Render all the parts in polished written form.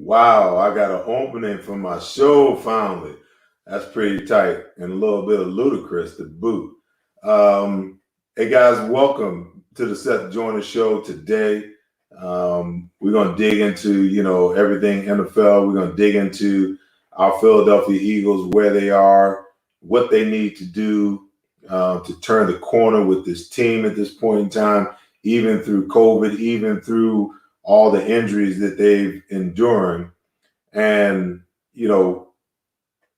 Wow, I got an opening for my show finally. That's pretty tight and a little bit of ludicrous to boot. Hey guys, welcome to the Seth Joyner Show today. We're gonna dig into everything NFL. We're gonna dig into our Philadelphia Eagles, where they are, what they need to do to turn the corner with this team at this point in time, even through COVID, even through all the injuries that they've enduring. And,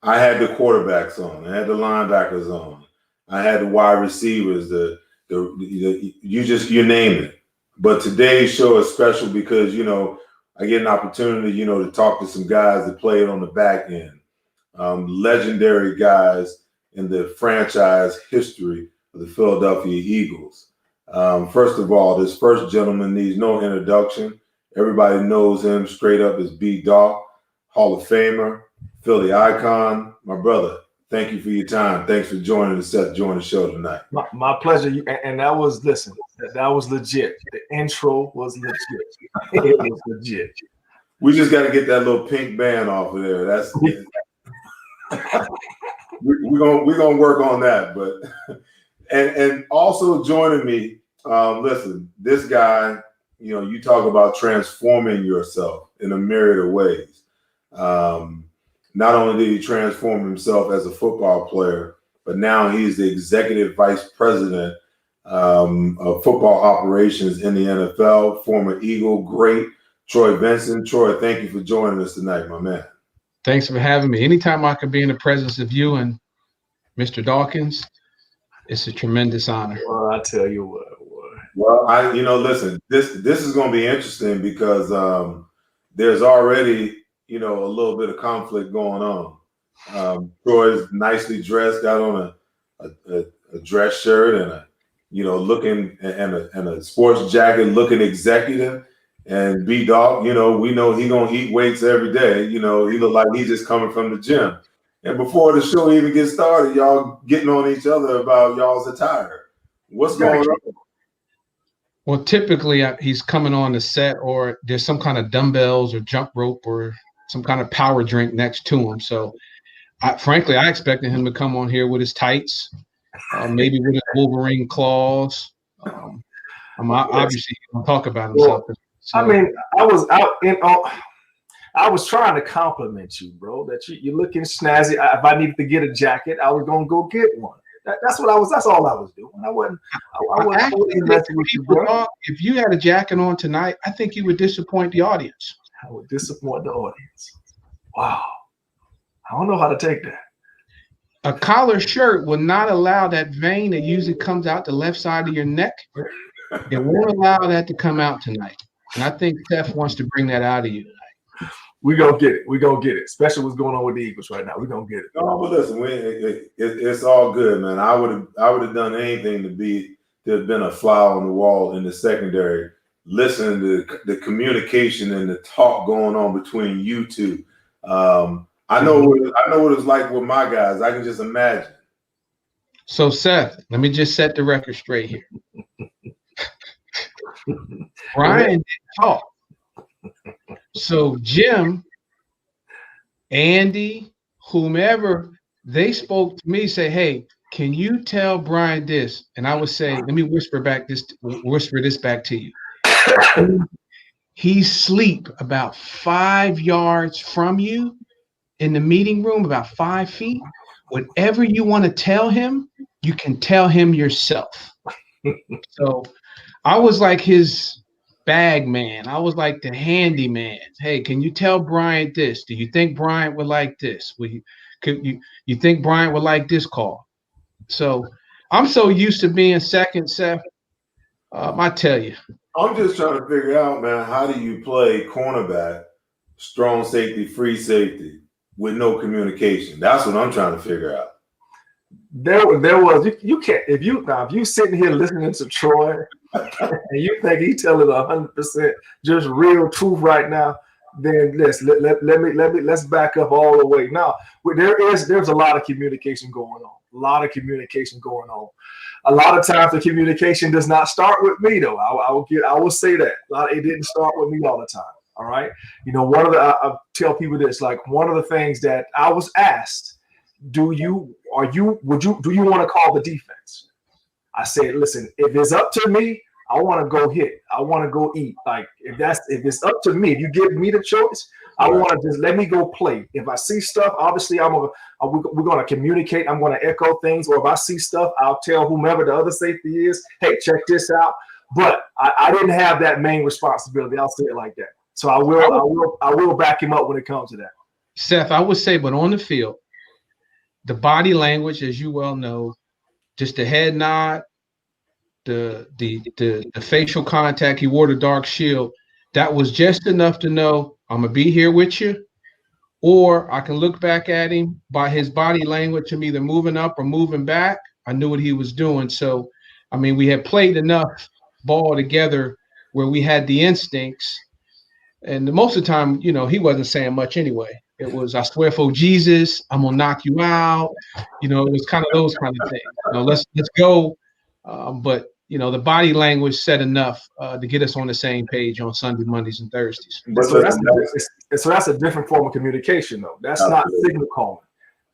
I had the quarterbacks on, I had the linebackers on, I had the wide receivers, you name it. But today's show is special because, I get an opportunity, to talk to some guys that played on the back end, legendary guys in the franchise history of the Philadelphia Eagles. First of all, this first gentleman needs no introduction. Everybody knows him straight up as B-Dog, Hall of Famer, Philly icon. My brother, thank you for your time. Thanks for joining the Seth Joyner Show tonight. My pleasure. And that was, listen, that was legit. The intro was legit. It was legit. We just got to get that little pink band off of there. That's we're gonna work on that. But and also joining me, listen, this guy, you talk about transforming yourself in a myriad of ways. Not only did he transform himself as a football player, but now he's the executive vice president of football operations in the NFL, former Eagle great Troy Benson. Troy, thank you for joining us tonight, my man. Thanks for having me. Anytime I can be in the presence of you and Mr. Dawkins, it's a tremendous honor. Well, I tell you what. Well, listen, this is going to be interesting because there's already, a little bit of conflict going on. Troy's nicely dressed, got on a dress shirt and looking and a sports jacket, looking executive. And B-Dog, we know he gonna eat weights every day. He look like he's just coming from the gym. And before the show even gets started, y'all getting on each other about y'all's attire. What's going on? Well, typically he's coming on the set, or there's some kind of dumbbells or jump rope or some kind of power drink next to him. So, frankly, I expected him to come on here with his tights, maybe with his Wolverine claws. Obviously he can talk about himself. So, I mean, I was trying to compliment you, bro. That you're looking snazzy. If I needed to get a jacket, I was gonna go get one. That's what I was. That's all I was doing. I wasn't messing with you, bro. If you had a jacket on tonight, I think you would disappoint the audience. I would disappoint the audience. Wow. I don't know how to take that. A collar shirt will not allow that vein that usually comes out the left side of your neck. It won't allow that to come out tonight. And I think Seth wants to bring that out of you tonight. We're going to get it. We're going to get it. Especially what's going on with the Eagles right now. We're going to get it. No, but listen, it's all good, man. I would have done anything to have been a fly on the wall in the secondary, listening to the communication and the talk going on between you two. I know what it's like with my guys. I can just imagine. So, Seth, let me just set the record straight here. Brian didn't talk. So Jim, Andy, whomever, they spoke to me, say, hey, can you tell Brian this? And I would say, let me whisper this back to you. He's asleep about 5 yards from you in the meeting room, about 5 feet. Whatever you want to tell him, you can tell him yourself. So I was like his bag man. I was like the handyman. Hey, can you tell Brian this? Do you think Brian would like this? You think Brian would like this call? So I'm so used to being second, Seth. I tell you. I'm just trying to figure out, man, how do you play cornerback, strong safety, free safety with no communication? That's what I'm trying to figure out. There was you can't if you sitting here listening to Troy and you think he's telling 100% just real truth right now, then let's back up all the way. Now there's a lot of communication going on. A lot of communication going on. A lot of times the communication does not start with me though. I will say that. It didn't start with me all the time. All right. One of the I tell people this, like one of the things that I was asked, do you want to call the defense? I said, listen, if it's up to me, I want to go hit. I want to go eat. Like if it's up to me, if you give me the choice, I want to just let me go play. If I see stuff, obviously we're going to communicate. I'm going to echo things, or if I see stuff, I'll tell whomever the other safety is, hey, check this out. But I didn't have that main responsibility. I'll say it like that. So I will back him up when it comes to that. Seth, I would say, but on the field, the body language, as you well know, just the head nod, the facial contact, he wore the dark shield. That was just enough to know I'm gonna be here with you. Or I can look back at him by his body language, him either moving up or moving back. I knew what he was doing. So, I mean, we had played enough ball together where we had the instincts. And most of the time, he wasn't saying much anyway. It was, I swear for Jesus, I'm gonna knock you out. It was kind of those kind of things. Let's go. But the body language said enough to get us on the same page on Sunday, Mondays, and Thursdays. So that's a different form of communication, though. That's not signal calling.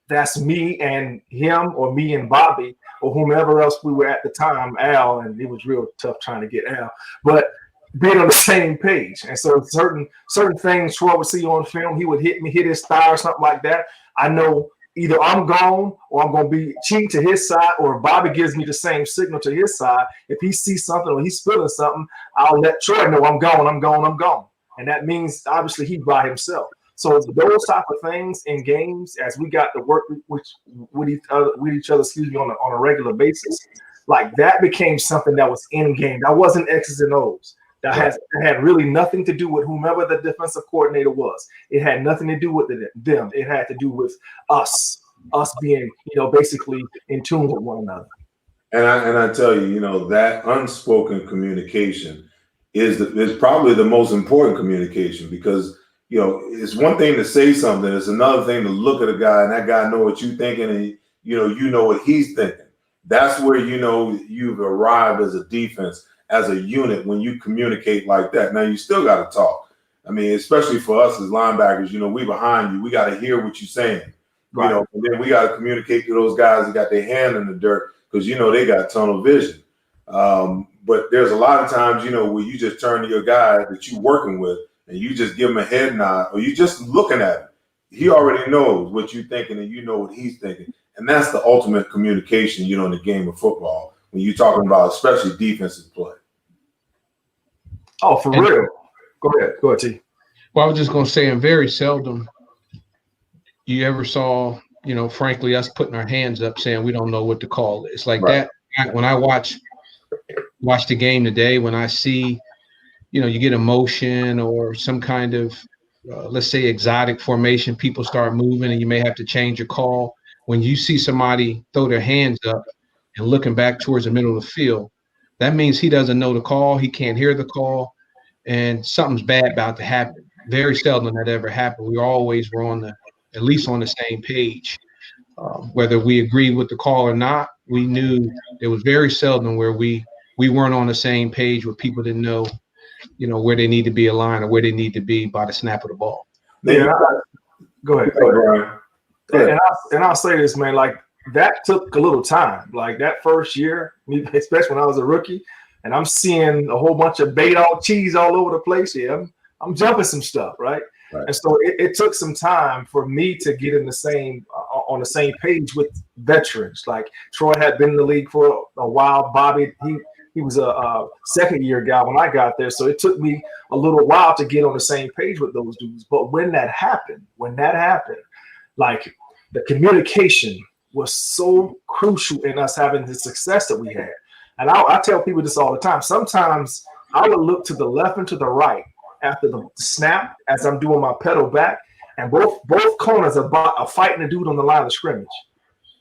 That's me and him, or me and Bobby, or whomever else we were at the time, Al, and it was real tough trying to get Al, but being on the same page. And so certain things Troy would see on film, he would hit his thigh or something like that. I know either I'm gone or I'm going to be cheating to his side, or if Bobby gives me the same signal to his side, if he sees something or he's feeling something, I'll let Troy know I'm gone. And that means obviously he's by himself. So those type of things in games, as we got to work with each other, on a regular basis, like that became something that was in game. That wasn't X's and O's. That had really nothing to do with whomever the defensive coordinator was. It had nothing to do with them. It had to do with us being, basically in tune with one another. And I tell you, that unspoken communication is probably the most important communication, because it's one thing to say something, it's another thing to look at a guy and that guy know what you're thinking, and you know what he's thinking. That's where you've arrived as a defense, as a unit, when you communicate like that. Now you still got to talk. I mean, especially for us as linebackers, we behind you. We got to hear what you're saying. Right. And then we got to communicate to those guys that got their hand in the dirt, because they got tunnel vision. But there's a lot of times, where you just turn to your guy that you're working with and you just give him a head nod, or you just looking at him. He already knows what you're thinking, and you know what he's thinking. And that's the ultimate communication, in the game of football, when you're talking about especially defensive play. Oh, for real. Go ahead, T. Well, I was just going to say, and very seldom you ever saw, frankly, us putting our hands up saying we don't know what to call it. It's like that. When I watch the game today, when I see, you get emotion or some kind of, let's say, exotic formation, people start moving and you may have to change your call. When you see somebody throw their hands up and looking back towards the middle of the field, that means he doesn't know the call. He can't hear the call, and something's bad about to happen. Very seldom that ever happened. We always were at least on the same page. Whether we agreed with the call or not, we knew it was very seldom where we weren't on the same page, where people didn't know, where they need to be aligned or where they need to be by the snap of the ball. Yeah. Go ahead. Brian. And I'll say this, man, like that took a little time. Like that first year, especially when I was a rookie, and I'm seeing a whole bunch of Bay-Dog cheese all over the place. Yeah, I'm jumping some stuff, right? And so it took some time for me to get on the same page with veterans. Like Troy had been in the league for a while. Bobby, he was a second year guy when I got there. So it took me a little while to get on the same page with those dudes. But when that happened, like the communication was so crucial in us having the success that we had. And I tell people this all the time. Sometimes I would look to the left and to the right after the snap as I'm doing my pedal back, and both corners are fighting the dude on the line of scrimmage.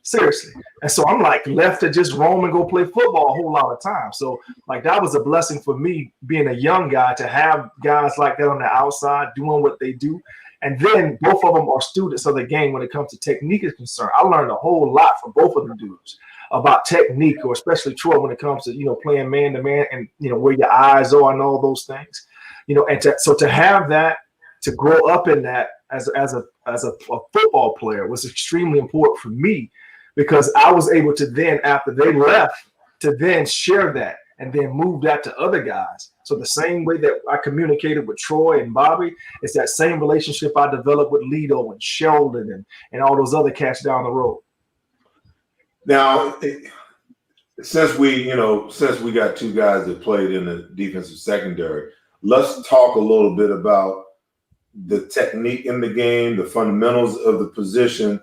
Seriously. And so I'm like left to just roam and go play football a whole lot of time. So like that was a blessing for me, being a young guy, to have guys like that on the outside doing what they do. And then both of them are students of the game when it comes to technique is concerned. I learned a whole lot from both of them dudes about technique, or especially Troy when it comes to, playing man to man and, where your eyes are and all those things. And to have that, to grow up in that as a football player was extremely important for me, because I was able to then, after they left, to then share that and then move that to other guys. So the same way that I communicated with Troy and Bobby, it's that same relationship I developed with Lido and Sheldon and all those other cats down the road. Now, since we got two guys that played in the defensive secondary, let's talk a little bit about the technique in the game, the fundamentals of the position,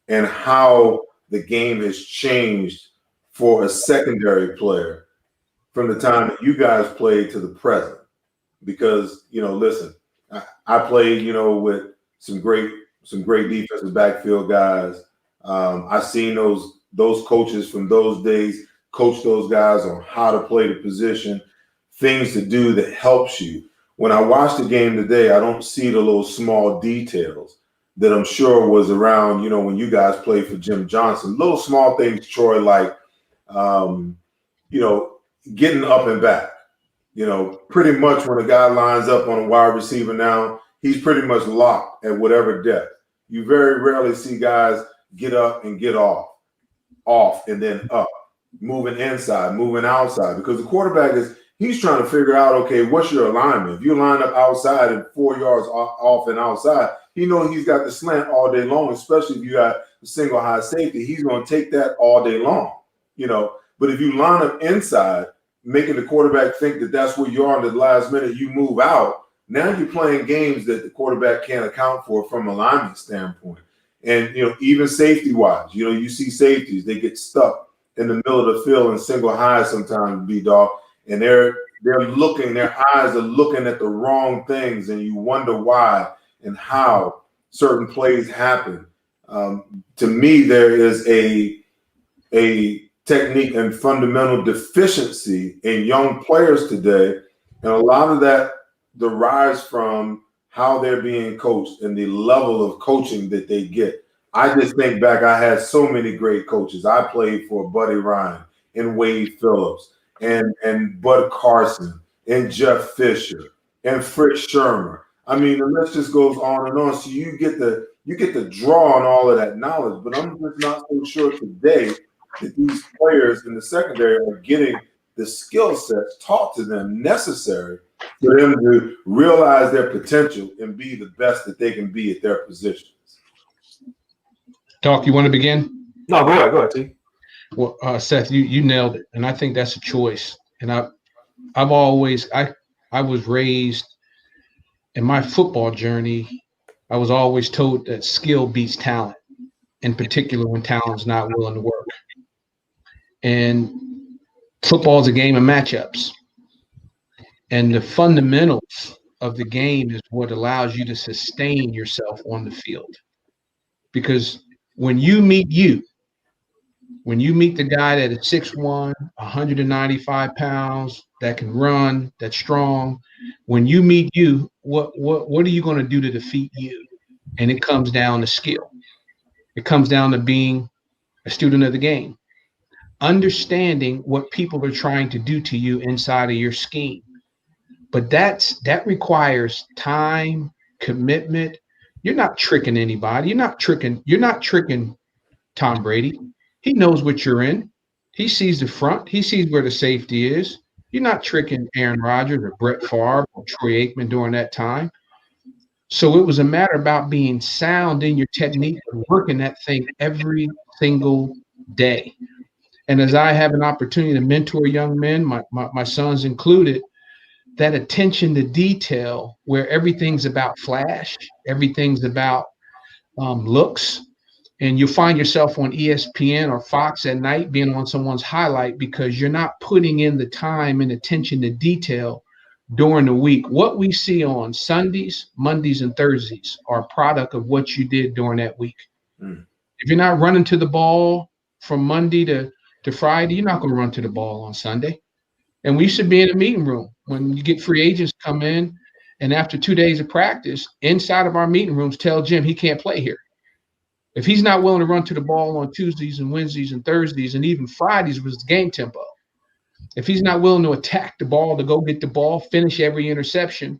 and how the game has changed for a secondary player from the time that you guys played to the present. Because, listen, I played, with some great defensive backfield guys. I've seen those coaches from those days coach those guys on how to play the position, things to do that helps you. When I watch the game today, I don't see the little small details that I'm sure was around, when you guys played for Jim Johnson. Little small things, Troy, like, getting up and back. Pretty much when a guy lines up on a wide receiver now, he's pretty much locked at whatever depth. You very rarely see guys get up and get off, and then up, moving inside, moving outside, because the quarterback he's trying to figure out, okay, what's your alignment? If you line up outside and 4 yards off and outside, he knows he's got the slant all day long, especially if you got a single high safety. He's going to take that all day long, But if you line up inside, making the quarterback think that that's where you are in the last minute, you move out. Now you're playing games that the quarterback can't account for from an alignment standpoint. And, even safety-wise, you see safeties, they get stuck in the middle of the field in single high sometimes, B-Dog, and their eyes are looking at the wrong things, and you wonder why and how certain plays happen. To me, there is a technique and fundamental deficiency in young players today, and a lot of that derives from how they're being coached and the level of coaching that they get. I just think back, I had so many great coaches. I played for Buddy Ryan and Wade Phillips and Bud Carson and Jeff Fisher and Fritz Shermer. I mean, the list just goes on and on. So you get to draw on all of that knowledge, but I'm just not so sure today that these players in the secondary are getting the skill sets taught to them necessary for them to realize their potential and be the best that they can be at their positions. Doc, you want to begin? No, go ahead, T. Well, Seth, you nailed it, and I think that's a choice. And I was raised in my football journey. I was always told that skill beats talent, in particular when talent's not willing to work. And football is a game of matchups. And the fundamentals of the game is what allows you to sustain yourself on the field. Because when you meet the guy that is 6'1", 195 pounds, that can run, that's strong, when you meet you, what are you going to do to defeat you? And it comes down to skill. It comes down to being a student of the game, understanding what people are trying to do to you inside of your scheme. But that requires time, commitment. You're not tricking anybody. You're not tricking Tom Brady. He knows what you're in. He sees the front. He sees where the safety is. You're not tricking Aaron Rodgers or Brett Favre or Troy Aikman during that time. So it was a matter about being sound in your technique and working that thing every single day. And as I have an opportunity to mentor young men, my sons included, that attention to detail where everything's about flash, everything's about looks, and you find yourself on ESPN or Fox at night being on someone's highlight because you're not putting in the time and attention to detail during the week. What we see on Sundays, Mondays, and Thursdays are a product of what you did during that week. If you're not running to the ball from Monday to Friday, you're not going to run to the ball on Sunday. And we should be in a meeting room when you get free agents come in, and after 2 days of practice, inside of our meeting rooms, tell Jim he can't play here. If he's not willing to run to the ball on Tuesdays and Wednesdays and Thursdays and even Fridays was the game tempo. If he's not willing to attack the ball, to go get the ball, finish every interception,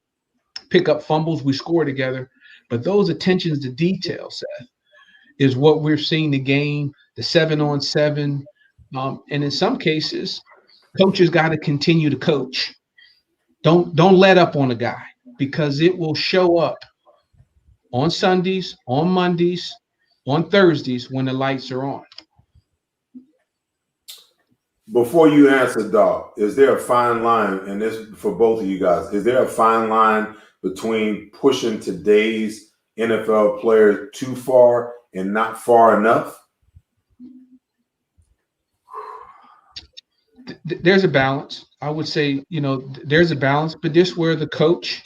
pick up fumbles, we score together. But those attentions to detail, Seth, is what we're seeing the game, the 7-on-7. And in some cases, coaches got to continue to coach. Don't let up on a guy, because it will show up on Sundays, on Mondays, on Thursdays when the lights are on. Before you answer, Doc, is there a fine line, and this for both of you guys, is there a fine line between pushing today's NFL players too far and not far enough? There's a balance. I would say, there's a balance, but this where the coach,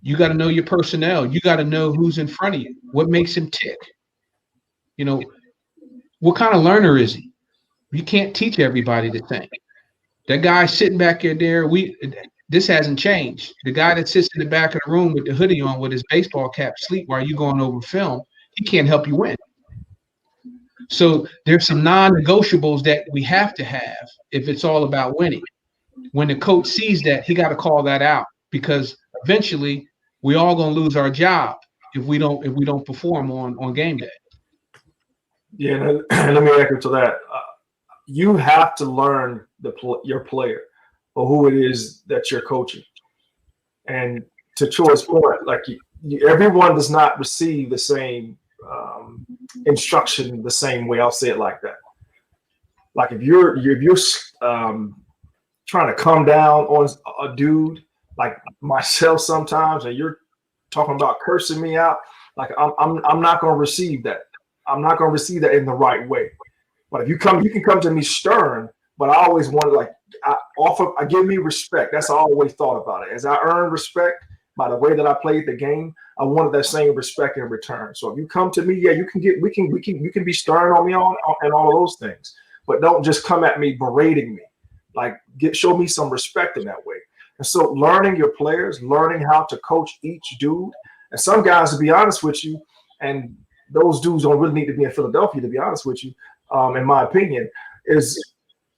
you got to know your personnel. You got to know who's in front of you, what makes him tick. What kind of learner is he? You can't teach everybody the thing. That guy sitting back there, this hasn't changed. The guy that sits in the back of the room with the hoodie on with his baseball cap sleep while you going over film, he can't help you win. So there's some non-negotiables that we have to have if it's all about winning. When the coach sees that, he got to call that out, because eventually we all gonna lose our job if we don't perform on game day. Yeah, and let me echo to that. You have to learn your player or who it is that you're coaching. And to Troy's point, like everyone does not receive the same instruction the same way. I'll say it like that. Like if you're trying to come down on a dude like myself sometimes, and you're talking about cursing me out, like I'm not going to receive that. I'm not going to receive that in the right way. But if you can come to me stern, but I always wanted I give me respect. That's how I always thought about it. As I earned respect by the way that I played the game, I wanted that same respect in return. So if you come to me, yeah, you can be stern on me and all of those things, but don't just come at me berating me. Like show me some respect in that way. And so learning your players, learning how to coach each dude, and some guys, to be honest with you, and those dudes don't really need to be in Philadelphia, to be honest with you. In my opinion, is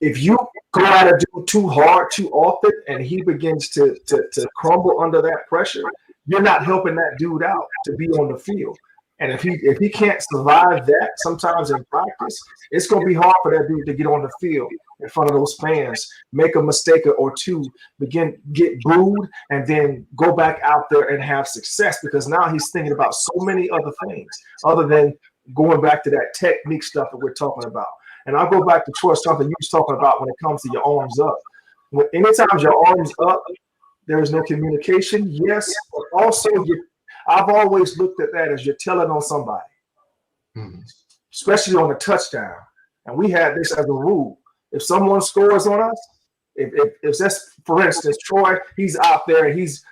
if you go at a dude too hard, too often, and he begins to crumble under that pressure, you're not helping that dude out to be on the field. And if he can't survive that, sometimes in practice, it's going to be hard for that dude to get on the field in front of those fans, make a mistake or two, get booed, and then go back out there and have success, because now he's thinking about so many other things other than going back to that technique stuff that we're talking about. And I'll go back to Troy, something you was talking about when it comes to your arms up. Anytime your arms up, there is no communication. Yes, but also I've always looked at that as you're telling on somebody, especially on a touchdown. And we had this as a rule. If someone scores on us, if that's, for instance, Troy, he's out there and he's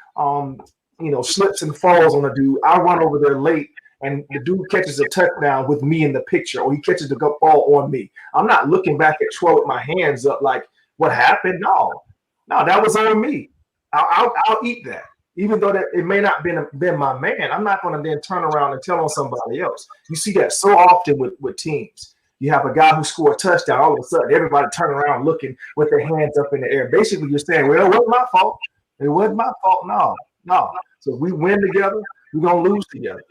slips and falls on a dude, I run over there late, and the dude catches a touchdown with me in the picture, or he catches the ball on me. I'm not looking back at Troy with my hands up like, what happened? No, that was on me. I'll eat that. Even though that it may not been my man, I'm not going to then turn around and tell on somebody else. You see that so often with teams. You have a guy who scored a touchdown, all of a sudden everybody turn around looking with their hands up in the air. Basically, you're saying, well, it wasn't my fault. It wasn't my fault. No. So if we win together, we're going to lose together.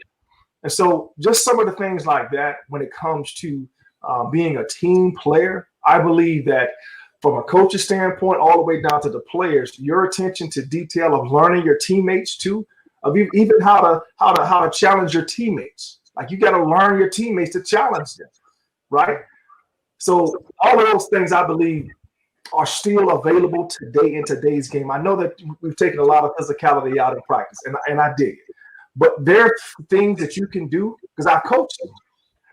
And so just some of the things like that when it comes to being a team player, I believe that from a coach's standpoint, all the way down to the players, your attention to detail of learning your teammates too, of even how to challenge your teammates. Like you got to learn your teammates to challenge them, right? So all of those things I believe are still available today in today's game. I know that we've taken a lot of physicality out in practice, and I dig it. But there are things that you can do, because I coach them.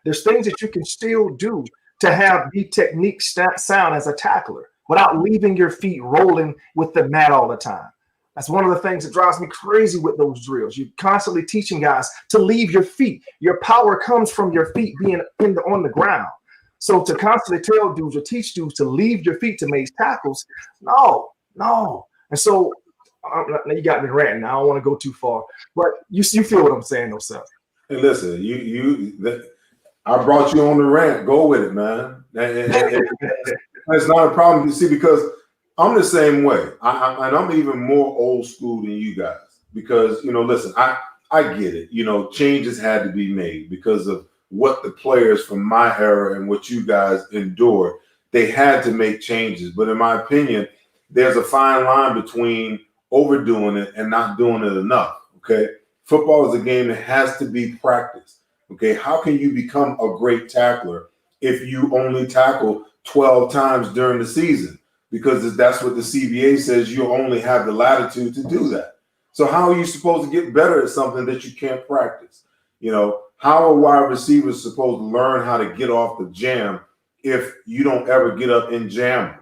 There's things that you can still do to have the technique sound as a tackler without leaving your feet rolling with the mat all the time. That's one of the things that drives me crazy with those drills. You're constantly teaching guys to leave your feet. Your power comes from your feet being on the ground. So to constantly tell dudes or teach dudes to leave your feet to make tackles, no. And so now you got me ranting. I don't want to go too far, but you feel what I'm saying, though, Seth. Hey, listen, I brought you on the rant. Go with it, man. It's not a problem, you see, because I'm the same way. I'm even more old school than you guys. because, listen, I get it. Changes had to be made because of what the players from my era and what you guys endured. They had to make changes. But in my opinion, there's a fine line between overdoing it and not doing it enough. Okay. Football is a game that has to be practiced. Okay. How can you become a great tackler if you only tackle 12 times during the season? Because that's what the CBA says. You only have the latitude to do that. So how are you supposed to get better at something that you can't practice? How are wide receivers supposed to learn how to get off the jam if you don't ever get up and jam them?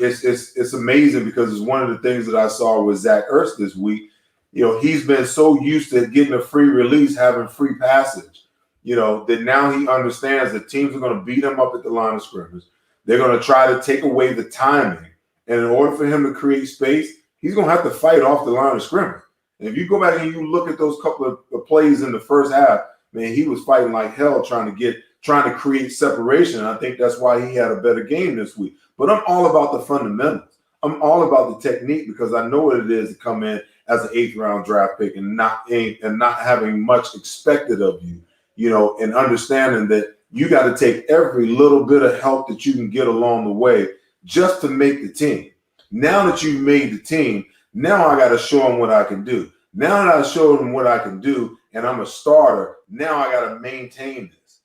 It's amazing because it's one of the things that I saw with Zach Ertz this week. He's been so used to getting a free release, having free passage, that now he understands that teams are going to beat him up at the line of scrimmage. They're going to try to take away the timing. And in order for him to create space, he's going to have to fight off the line of scrimmage. And if you go back and you look at those couple of plays in the first half, man, he was fighting like hell trying to create separation. And I think that's why he had a better game this week. But I'm all about the fundamentals. I'm all about the technique because I know what it is to come in as an 8th round draft pick and not having much expected of you, and understanding that you got to take every little bit of help that you can get along the way just to make the team. Now that you've made the team, now I got to show them what I can do. Now that I showed them what I can do and I'm a starter, now I got to maintain this,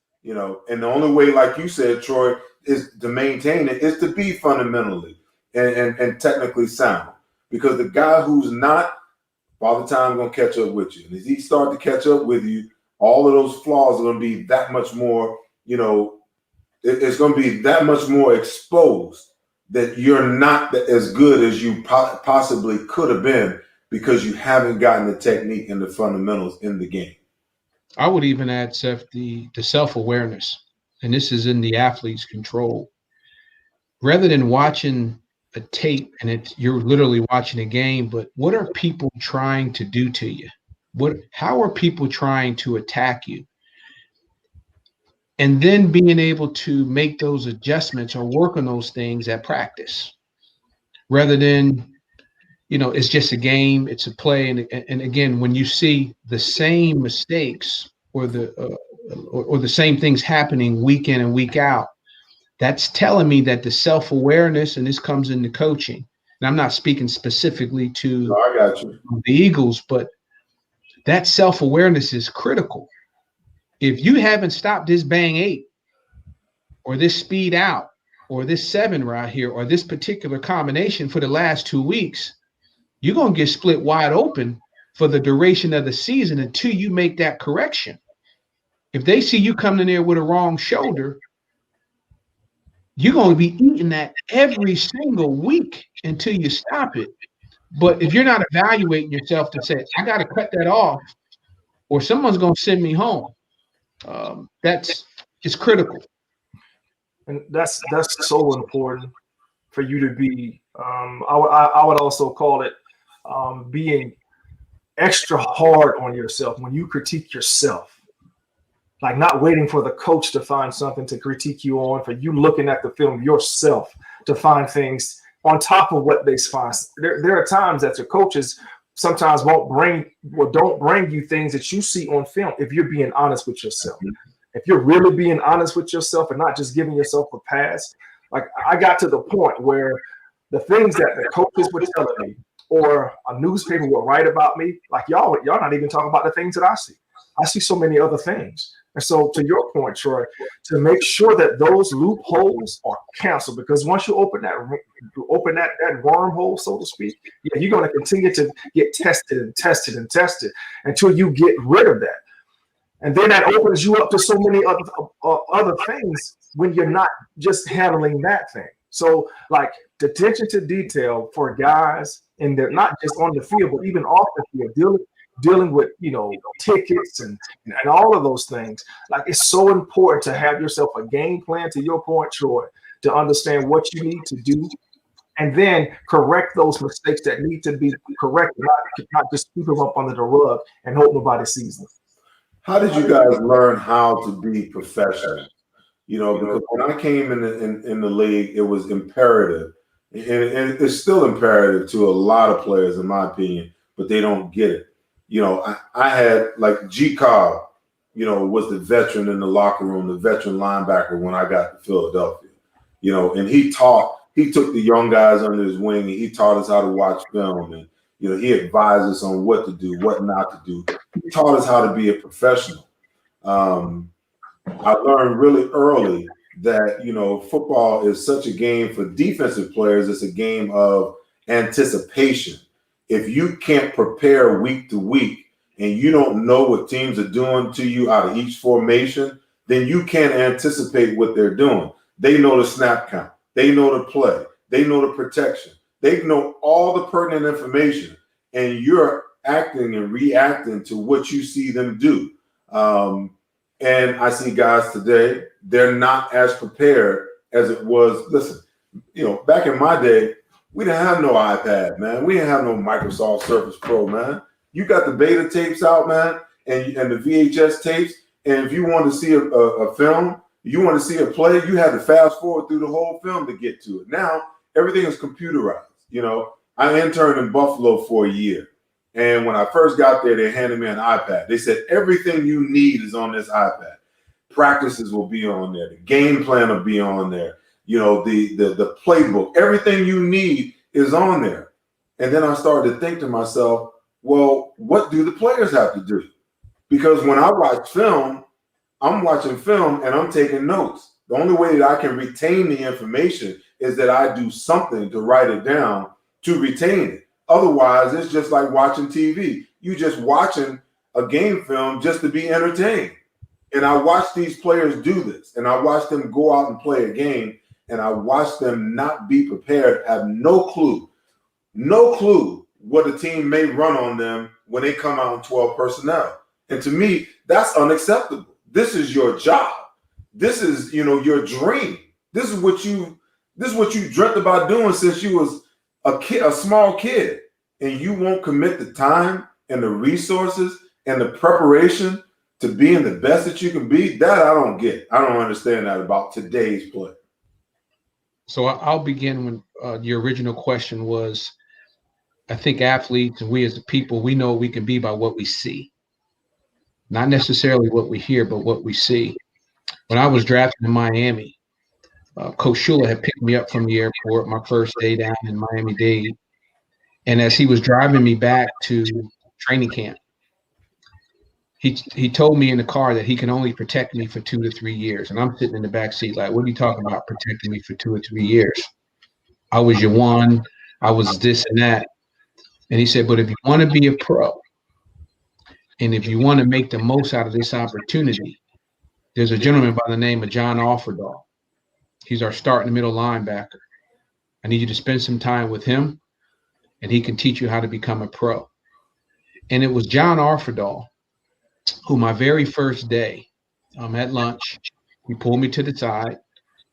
and the only way, like you said, Troy, is to maintain it is to be fundamentally and technically sound, because the guy who's not, Father Time going to catch up with you. And as he start to catch up with you, all of those flaws are going to be that much more, it's going to be that much more exposed that you're not as good as you possibly could have been because you haven't gotten the technique and the fundamentals in the game. I would even add, Seth, the self-awareness, and this is in the athlete's control. Rather than watching a tape and you're literally watching a game, but what are people trying to do to you? How are people trying to attack you? And then being able to make those adjustments or work on those things at practice, rather than, it's just a game, it's a play. And again, when you see the same mistakes or the same things happening week in and week out, that's telling me that the self-awareness, and this comes into coaching, and I'm not speaking specifically to I got you. The Eagles, but that self-awareness is critical. If you haven't stopped this bang 8 or this speed out or this 7 right here or this particular combination for the last 2 weeks, you're going to get split wide open for the duration of the season until you make that correction. If they see you coming in there with a wrong shoulder, you're going to be eating that every single week until you stop it. But if you're not evaluating yourself to say, I got to cut that off or someone's going to send me home, it's critical. And that's so important for you to be, I would also call it being extra hard on yourself when you critique yourself. Like not waiting for the coach to find something to critique you on, for you looking at the film yourself to find things on top of what they find. There are times that your coaches sometimes don't bring you things that you see on film if you're being honest with yourself. If you're really being honest with yourself and not just giving yourself a pass. Like I got to the point where the things that the coaches were telling me or a newspaper will write about me, like y'all not even talking about the things that I see. I see so many other things. And so to your point, Troy, to make sure that those loopholes are canceled, because once you open that wormhole, so to speak, you're going to continue to get tested and tested and tested until you get rid of that. And then that opens you up to so many other things when you're not just handling that thing. So like the attention to detail for guys, and they're not just on the field, but even off the field, dealing with, tickets and all of those things. Like it's so important to have yourself a game plan, to your point, Troy, to understand what you need to do and then correct those mistakes that need to be corrected, not just keep them up under the rug and hope nobody sees them. How did you guys learn how to be professional? Because when I came in the league, it was imperative, and it's still imperative to a lot of players, in my opinion, but they don't get it. I had like G Cobb, was the veteran in the locker room, the veteran linebacker when I got to Philadelphia, and he took the young guys under his wing and he taught us how to watch film, and, he advised us on what to do, what not to do. He taught us how to be a professional. I learned really early that, football is such a game for defensive players. It's a game of anticipation. If you can't prepare week to week and you don't know what teams are doing to you out of each formation, then you can't anticipate what they're doing. They know the snap count. They know the play. They know the protection. They know all the pertinent information, and you're acting and reacting to what you see them do. And I see guys today, they're not as prepared as it was. Listen, back in my day, we didn't have no iPad, man. We didn't have no Microsoft Surface Pro, man. You got the beta tapes out, man, and the VHS tapes. And if you want to see a film, you want to see a play, you had to fast forward through the whole film to get to it. Now, everything is computerized. I interned in Buffalo for a year. And when I first got there, they handed me an iPad. They said, everything you need is on this iPad. Practices will be on there. The game plan will be on there. The playbook, everything you need is on there. And then I started to think to myself, well, what do the players have to do? Because when I watch film, I'm watching film and I'm taking notes. The only way that I can retain the information is that I do something to write it down to retain it. Otherwise, it's just like watching TV. You just watching a game film just to be entertained. And I watch these players do this, and I watch them go out and play a game, and I watch them not be prepared, have no clue what the team may run on them when they come out in 12 personnel. And to me, that's unacceptable. This is your job. This is, your dream. This is what you dreamt about doing since you was a small kid, and you won't commit the time and the resources and the preparation to being the best that you can be. That I don't get. I don't understand that about today's play. So I'll begin when your original question was, I think athletes and we as a people, we know we can be by what we see. Not necessarily what we hear, but what we see. When I was drafted in Miami, Coach Shula had picked me up from the airport, my first day down in Miami-Dade. And as he was driving me back to training camp, he told me in the car that he can only protect me for 2 to 3 years. And I'm sitting in the back seat like, what are you talking about protecting me for 2 or 3 years? I was your one. I was this and that. And he said, but if you want to be a pro, and if you want to make the most out of this opportunity, there's a gentleman by the name of John Offerdahl. He's our starting middle linebacker. I need you to spend some time with him, and he can teach you how to become a pro. And it was John Offerdahl who my very first day at lunch, he pulled me to the side,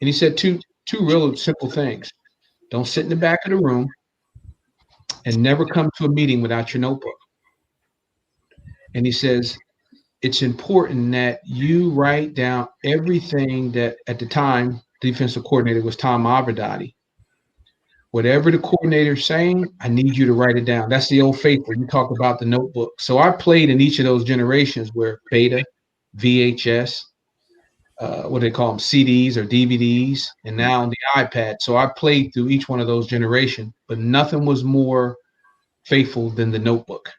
and he said two real simple things. Don't sit in the back of the room, and never come to a meeting without your notebook. And he says, it's important that you write down everything that at the time, defensive coordinator was Tom Aberdati. Whatever the coordinator's saying, I need you to write it down. That's the old faithful. You talk about the notebook. So I played in each of those generations where beta, VHS, what do they call them, CDs or DVDs, and now the iPad. So I played through each one of those generations, but nothing was more faithful than the notebook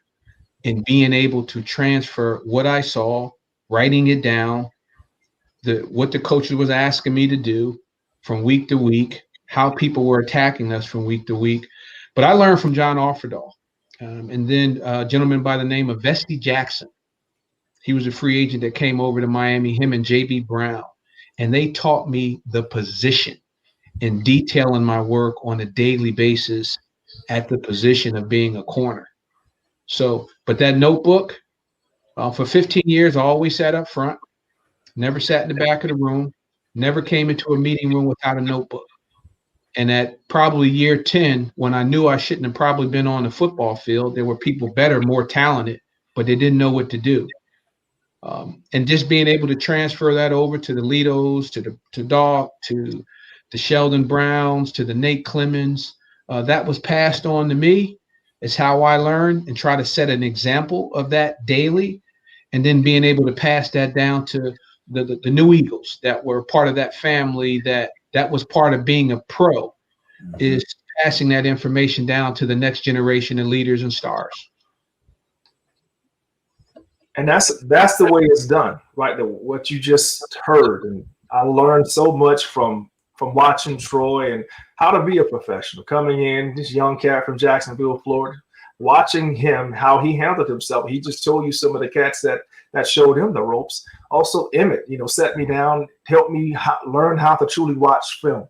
and being able to transfer what I saw, writing it down, what the coaches was asking me to do from week to week, how people were attacking us from week to week. But I learned from John Offerdahl. And then a gentleman by the name of Vesty Jackson. He was a free agent that came over to Miami, him and J.B. Brown. And they taught me the position and detailing my work on a daily basis at the position of being a corner. So, but that notebook, for 15 years, I always sat up front, never sat in the back of the room, never came into a meeting room without a notebook. And at probably year 10, when I knew I shouldn't have probably been on the football field, there were people better, more talented, but they didn't know what to do. And just being able to transfer that over to the Litos, to Doc, to the Sheldon Browns, to the Nate Clemens, that was passed on to me. is how I learn, and try to set an example of that daily, and then being able to pass that down to the new Eagles that were part of that family that was part of being a pro, is passing that information down to the next generation of leaders and stars. And that's the way it's done, right? What you just heard, and I learned so much from watching Troy and how to be a professional. Coming in, this young cat from Jacksonville, Florida, watching him, how he handled himself. He just told you some of the cats that showed him the ropes. Also, Emmett, set me down, helped me learn how to truly watch film,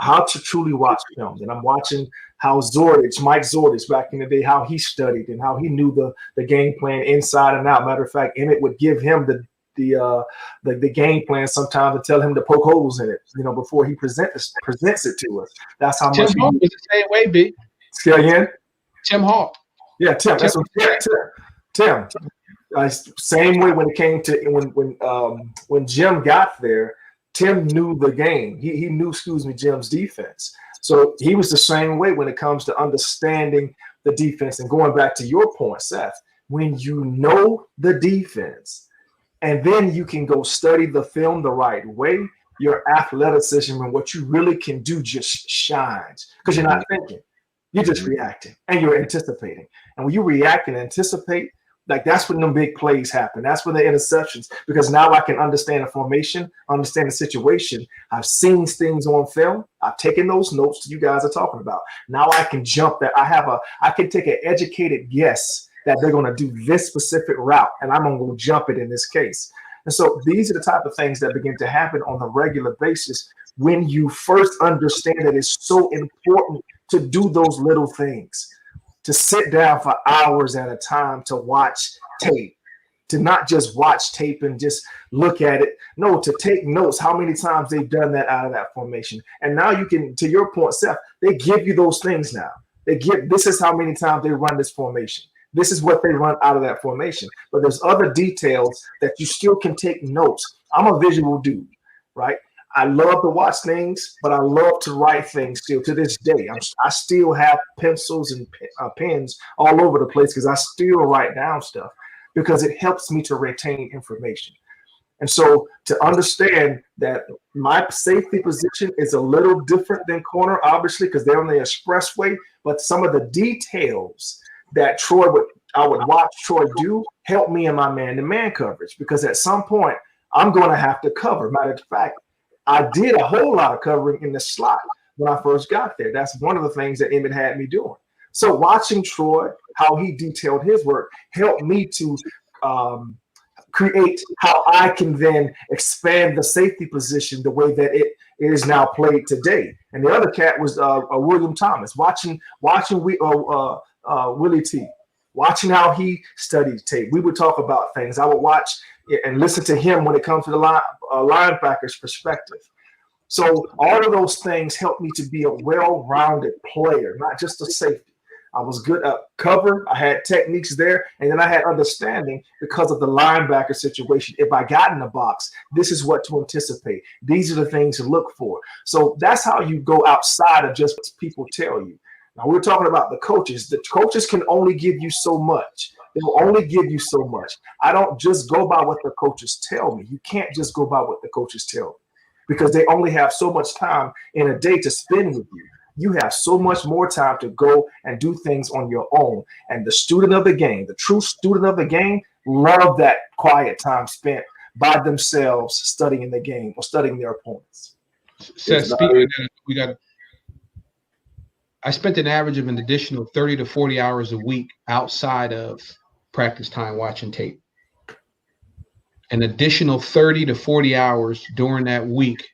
how to truly watch film. And I'm watching how Mike Zordich back in the day, how he studied and how he knew the game plan inside and out. Matter of fact, Emmett would give him the game plan sometimes to tell him to poke holes in it, before he presents it to us. That's how Tim much. Hawk was the same way, B. Say again? Tim Hawk. Yeah, Tim. That's what Tim. Same way when it came to when Jim got there, Tim knew the game. He knew, Jim's defense. So he was the same way when it comes to understanding the defense. And going back to your point, Seth, when you know the defense, and then you can go study the film the right way, your athleticism and what you really can do just shines, because you're not thinking. You're just reacting and you're anticipating. And when you react and anticipate, like, that's when them big plays happen. That's when the interceptions, because now I can understand the formation, understand the situation. I've seen things on film. I've taken those notes that you guys are talking about. Now I can jump that. I can take an educated guess that they're going to do this specific route, and I'm going to jump it in this case. And so these are the type of things that begin to happen on a regular basis when you first understand that it's so important to do those little things, to sit down for hours at a time to watch tape, to not just watch tape and just look at it. No, to take notes, how many times they've done that out of that formation. And now you can, to your point, Seth, they give you those things now. This is how many times they run this formation. This is what they run out of that formation. But there's other details that you still can take notes. I'm a visual dude, right? I love to watch things, but I love to write things still to this day. I still have pencils and pens all over the place because I still write down stuff because it helps me to retain information. And so to understand that my safety position is a little different than corner, obviously, because they're on the expressway, but some of the details that I would watch Troy do help me in my man-to-man coverage, because at some point I'm going to have to cover. Matter of fact, I did a whole lot of covering in the slot when I first got there. That's one of the things that Emmett had me doing. So watching Troy, how he detailed his work, helped me to create how I can then expand the safety position the way that it is now played today. And the other cat was William Thomas, watching Willie T, watching how he studied tape. We would talk about things. I would watch and listen to him when it comes to the linebacker's perspective. So all of those things helped me to be a well-rounded player, not just a safety. I was good at cover. I had techniques there, and then I had understanding because of the linebacker situation. If I got in the box, this is what to anticipate. These are the things to look for. So that's how you go outside of just what people tell you. Now, we're talking about the coaches. The coaches can only give you so much. They'll only give you so much. I don't just go by what the coaches tell me. You can't just go by what the coaches tell me, because they only have so much time in a day to spend with you. You have so much more time to go and do things on your own. And the student of the game, the true student of the game, love that quiet time spent by themselves studying the game or studying their opponents. Seth, speaking of that, I spent an average of an additional 30 to 40 hours a week outside of practice time watching tape. An additional 30 to 40 hours during that week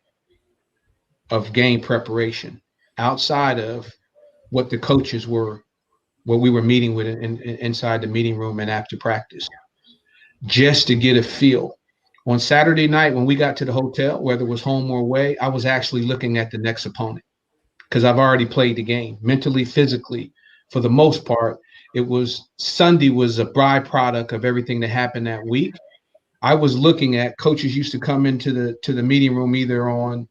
of game preparation outside of what the coaches were, what we were meeting with inside the meeting room and after practice, just to get a feel. On Saturday night, when we got to the hotel, whether it was home or away, I was actually looking at the next opponent, because I've already played the game mentally, physically. For the most part, Sunday was a byproduct of everything that happened that week. I was looking at coaches used to come into the meeting room either on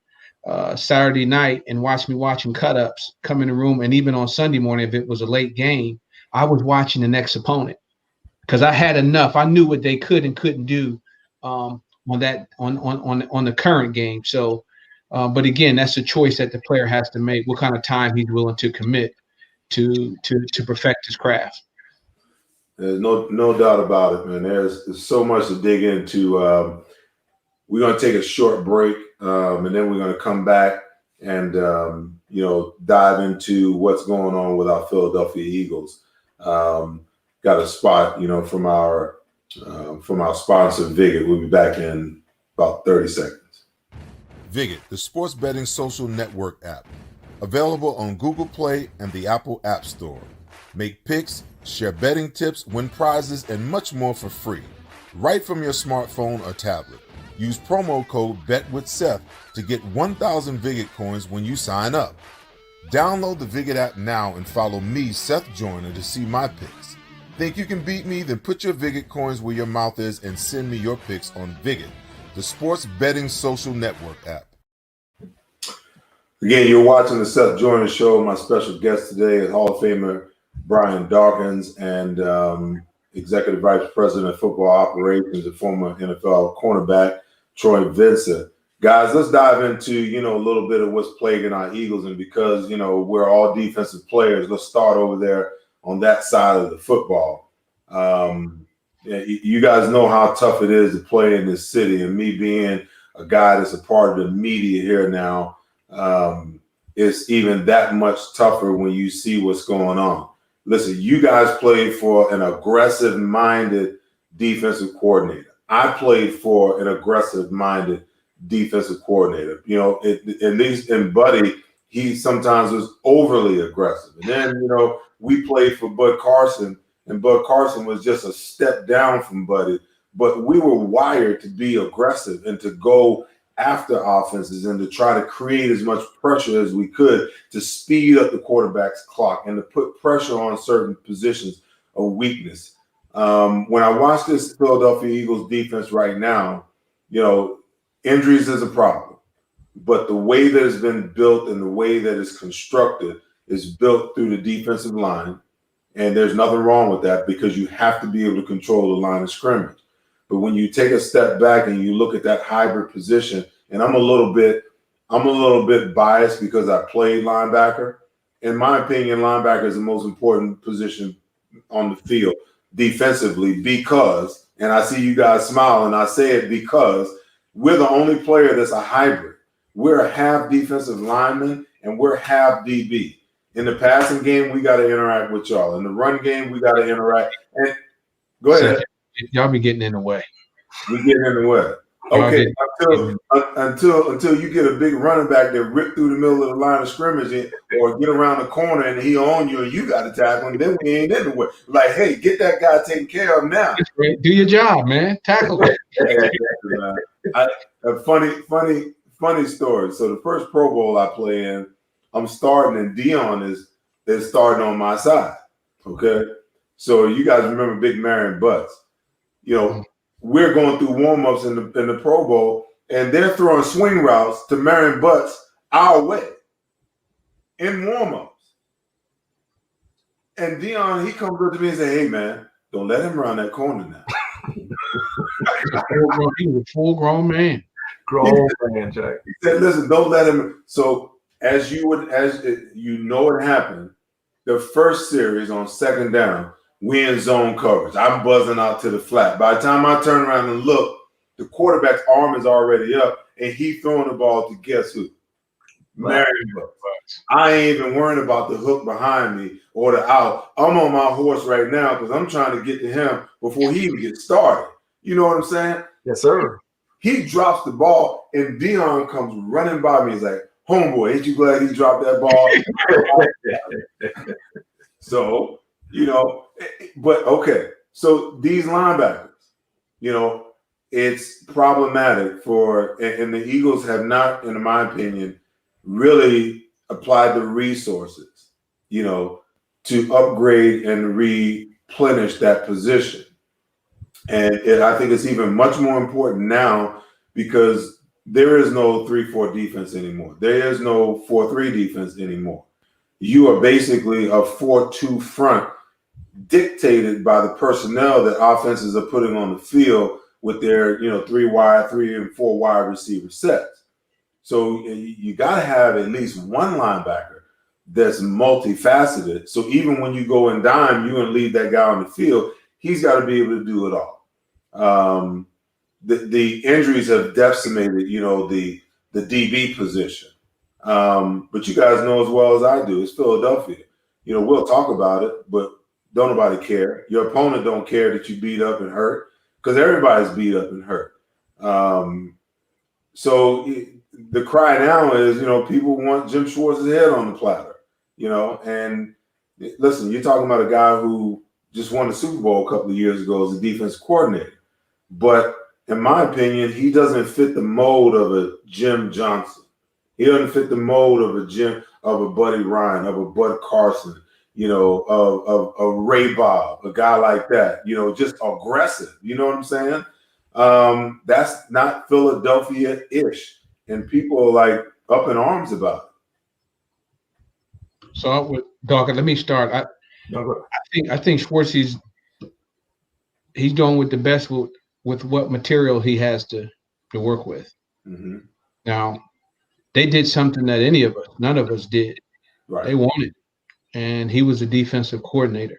Saturday night and watch me watching cut-ups, come in the room, and even on Sunday morning if it was a late game, I was watching the next opponent because I had enough. I knew what they could and couldn't do on the current game. So, but again, that's a choice that the player has to make. What kind of time he's willing to commit to perfect his craft. There's no doubt about it, man. There's so much to dig into. We're going to take a short break, and then we're going to come back and dive into what's going on with our Philadelphia Eagles. Got a spot, from our sponsor Viget. We'll be back in about 30 seconds. Viget, the sports betting social network app, available on Google Play and the Apple App Store. Make picks, share betting tips, win prizes, and much more for free, right from your smartphone or tablet. Use promo code BETWITHSETH to get 1,000 Viget coins when you sign up. Download the Viget app now and follow me, Seth Joyner, to see my picks. Think you can beat me? Then put your Viget coins where your mouth is and send me your picks on Viget, the sports betting social network app. Again, you're watching the Seth Joyner Show. My special guest today is Hall of Famer Brian Dawkins and Executive Vice President of Football Operations and former NFL cornerback Troy Vincent. Guys, let's dive into, a little bit of what's plaguing our Eagles. And because, we're all defensive players, let's start over there on that side of the football. You guys know how tough it is to play in this city. And me being a guy that's a part of the media here now, it's even that much tougher when you see what's going on. Listen, you guys played for an aggressive-minded defensive coordinator. I played for an aggressive-minded defensive coordinator. And Buddy, he sometimes was overly aggressive. And then, we played for Bud Carson, and Bud Carson was just a step down from Buddy. But we were wired to be aggressive and to go after offenses and to try to create as much pressure as we could to speed up the quarterback's clock and to put pressure on certain positions of weakness. When I watch this Philadelphia Eagles defense right now, injuries is a problem, but the way that it's been built and the way that it's constructed is built through the defensive line. And there's nothing wrong with that because you have to be able to control the line of scrimmage. But when you take a step back and you look at that hybrid position, and I'm a little bit biased because I played linebacker. In my opinion, linebacker is the most important position on the field defensively because, and I see you guys smile and I say it because we're the only player that's a hybrid. We're a half defensive lineman and we're half DB. In the passing game, we got to interact with y'all. In the run game, we got to interact. And go ahead. Y'all be getting in the way. We getting in the way. Okay, until you get a big running back that rip through the middle of the line of scrimmage or get around the corner and he on you and you got to tackle him, then we ain't in the way. Like, hey, get that guy taken care of now. Do your job, man. Tackle it. A funny story. So the first Pro Bowl I play in, I'm starting and Dion is starting on my side. Okay, so you guys remember Big Marion Butts? We're going through warm-ups in the Pro Bowl, and they're throwing swing routes to Marion Butts our way in warm-ups. And Dion, he comes up to me and says, hey, man, don't let him run that corner now. He was a full-grown man. Grown man, Jack. He said, listen, don't let him. So as it happened, the first series on second down, we in zone coverage. I'm buzzing out to the flat. By the time I turn around and look, the quarterback's arm is already up, and he throwing the ball to guess who? Marion Butts. I ain't even worrying about the hook behind me or the out. I'm on my horse right now because I'm trying to get to him before he even gets started. You know what I'm saying? Yes, sir. He drops the ball, and Dion comes running by me. He's like, homeboy, ain't you glad he dropped that ball? So, but okay. So these linebackers, it's problematic and the Eagles have not, in my opinion, really applied the resources, to upgrade and replenish that position. And I think it's even much more important now because there is no 3-4 defense anymore. There is no 4-3 defense anymore. You are basically a 4-2 front dictated by the personnel that offenses are putting on the field with their 3 and 4 wide receiver sets. So you got to have at least one linebacker that's multifaceted. So even when you go and dime, you and leave that guy on the field, he's got to be able to do it all. The injuries have decimated, the DB position. But you guys know as well as I do, it's Philadelphia. We'll talk about it, but don't nobody care. Your opponent don't care that you beat up and hurt, because everybody's beat up and hurt. So the cry now is, people want Jim Schwartz's head on the platter, and listen, you're talking about a guy who just won the Super Bowl a couple of years ago as a defensive coordinator. But in my opinion, he doesn't fit the mold of a Jim Johnson. He doesn't fit the mold of a Buddy Ryan, of a Bud Carson, of a Ray Bob, a guy like that, just aggressive. You know what I'm saying? That's not Philadelphia-ish. And people are like up in arms about it. So Dawkins, let me start. I think Schwartz, he's doing with the best with what material he has to work with. Mm-hmm. Now, they did something that none of us did. Right. They wanted, and he was a defensive coordinator.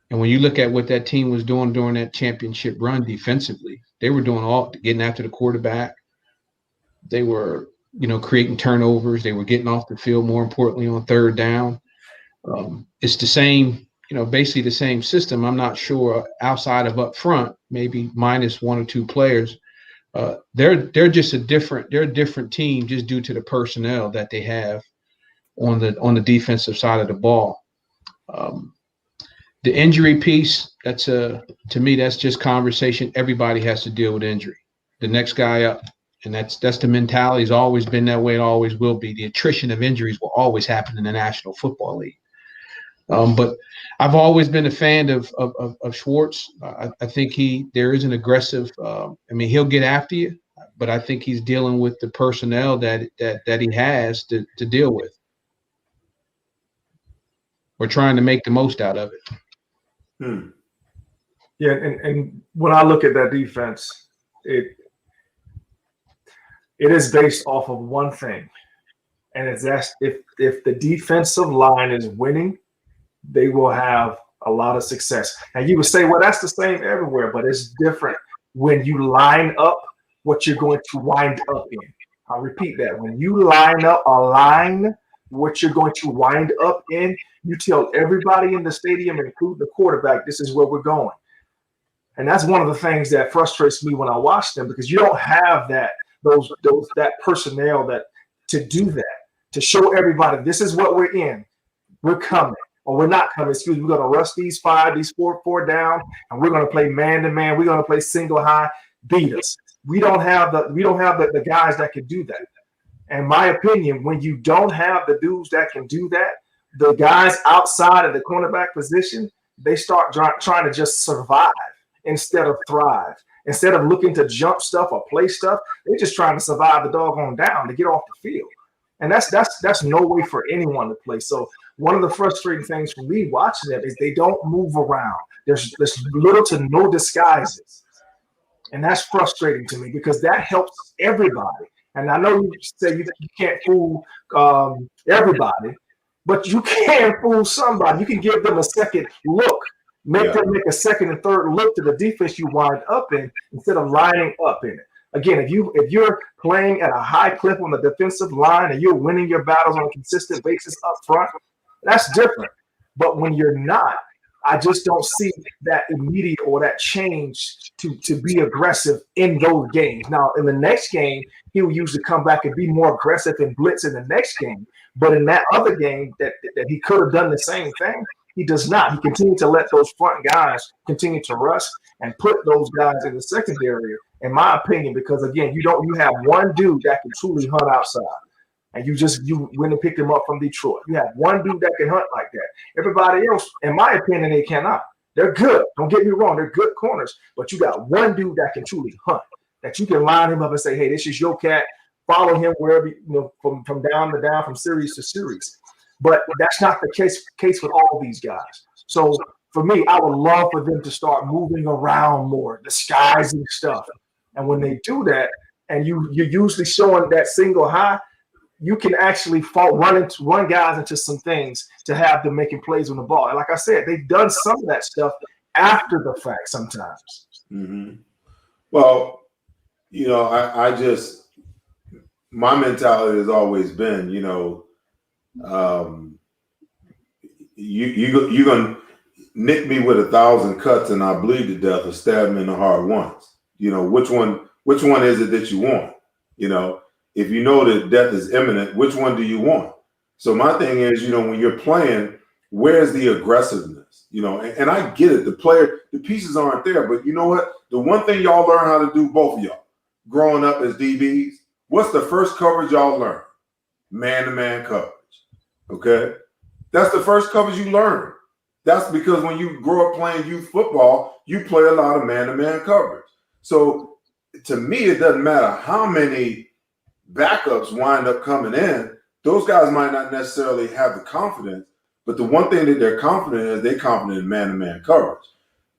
And when you look at what that team was doing during that championship run defensively, they were doing getting after the quarterback. They were, creating turnovers. They were getting off the field, more importantly, on third down. It's the same, basically the same system. I'm not sure outside of up front, maybe minus one or two players. They're just a different team just due to the personnel that they have on the defensive side of the ball. The injury piece, to me, that's just conversation. Everybody has to deal with injury. The next guy up, and that's the mentality. It's always been that way. It always will be. The attrition of injuries will always happen in the National Football League. But I've always been a fan of Schwartz. I think there is an aggressive. He'll get after you, but I think he's dealing with the personnel that he has to deal with. We're trying to make the most out of it. Yeah, and when I look at that defense, it is based off of one thing, and it's that if the defensive line is winning, they will have a lot of success. And you would say, well, that's the same everywhere, but it's different when you line up what you're going to wind up in. I'll repeat that. When you align what you're going to wind up in, you tell everybody in the stadium, including the quarterback, this is where we're going. And that's one of the things that frustrates me when I watch them, because you don't have that personnel that to do that, to show everybody this is what we're in. We're coming. Or we're not coming, we're going to rush these four down, and we're going to play man to man. We're going to play single high, beat us. We don't have the guys that can do that. And my opinion, when you don't have the dudes that can do that, the guys outside of the cornerback position, they start trying to just survive instead of thrive. Instead of looking to jump stuff or play stuff, they're just trying to survive the doggone down to get off the field. And that's no way for anyone to play. So one of the frustrating things for me watching them is they don't move around. There's little to no disguises. And that's frustrating to me, because that helps everybody. And I know you say you can't fool everybody, but you can fool somebody. You can give them a second look, make them make a second and third look to the defense you wind up in instead of lining up in it. Again, if you're playing at a high clip on the defensive line and you're winning your battles on a consistent basis up front, that's different. But when you're not, I just don't see that immediate or that change to be aggressive in those games. Now, in the next game, he will usually come back and be more aggressive and blitz in the next game. But in that other game that he could have done the same thing, he does not. He continued to let those front guys continue to rush and put those guys in the secondary, in my opinion, because, again, you have one dude that can truly hunt outside. And you went and picked him up from Detroit. You have one dude that can hunt like that. Everybody else, in my opinion, they cannot. They're good. Don't get me wrong. They're good corners. But you got one dude that can truly hunt, that you can line him up and say, hey, this is your cat. Follow him wherever, from down to down, from series to series. But that's not the case with all these guys. So for me, I would love for them to start moving around more, disguising stuff. And when they do that, and you're usually showing that single high, you can actually run guys into some things to have them making plays on the ball. And like I said, they've done some of that stuff after the fact sometimes. Mm-hmm. Well, I just, my mentality has always been, you're gonna nick me with 1,000 cuts and I bleed to death, or stab me in the heart once. Which one is it that you want? If you know that death is imminent, which one do you want? So my thing is, when you're playing, where's the aggressiveness? And I get it. The pieces aren't there, but you know what? The one thing y'all learn how to do, both of y'all, growing up as DBs, what's the first coverage y'all learn? Man-to-man coverage. Okay? That's the first coverage you learn. That's because when you grow up playing youth football, you play a lot of man-to-man coverage. So to me, it doesn't matter how many backups wind up coming in. Those guys might not necessarily have the confidence, but the one thing that they're confident in is they're confident in man-to-man coverage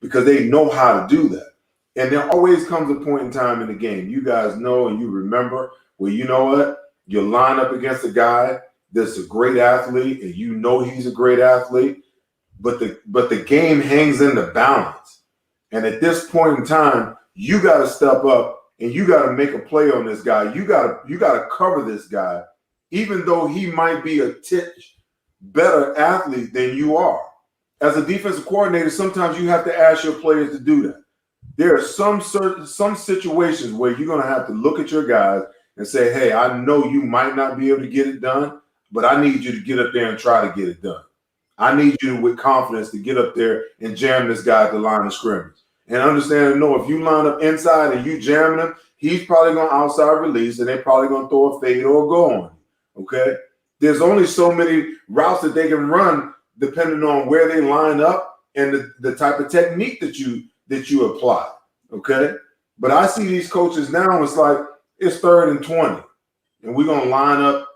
because they know how to do that. And there always comes a point in time in the game, you guys know and you remember, where you know what? You line up against a guy that's a great athlete and you know he's a great athlete, but the game hangs in the balance. And at this point in time, you got to step up and you got to make a play on this guy. You got to cover this guy, even though he might be a titch better athlete than you are. As a defensive coordinator, sometimes you have to ask your players to do that. There are some situations where you're going to have to look at your guys and say, hey, I know you might not be able to get it done, but I need you to get up there and try to get it done. I need you with confidence to get up there and jam this guy at the line of scrimmage. And understand and know if you line up inside and you jamming him, he's probably going to outside release and they're probably going to throw a fade or a go on. Okay? There's only so many routes that they can run depending on where they line up and the type of technique that you apply. Okay? But I see these coaches now, it's like it's 3rd and 20. And we're going to line up,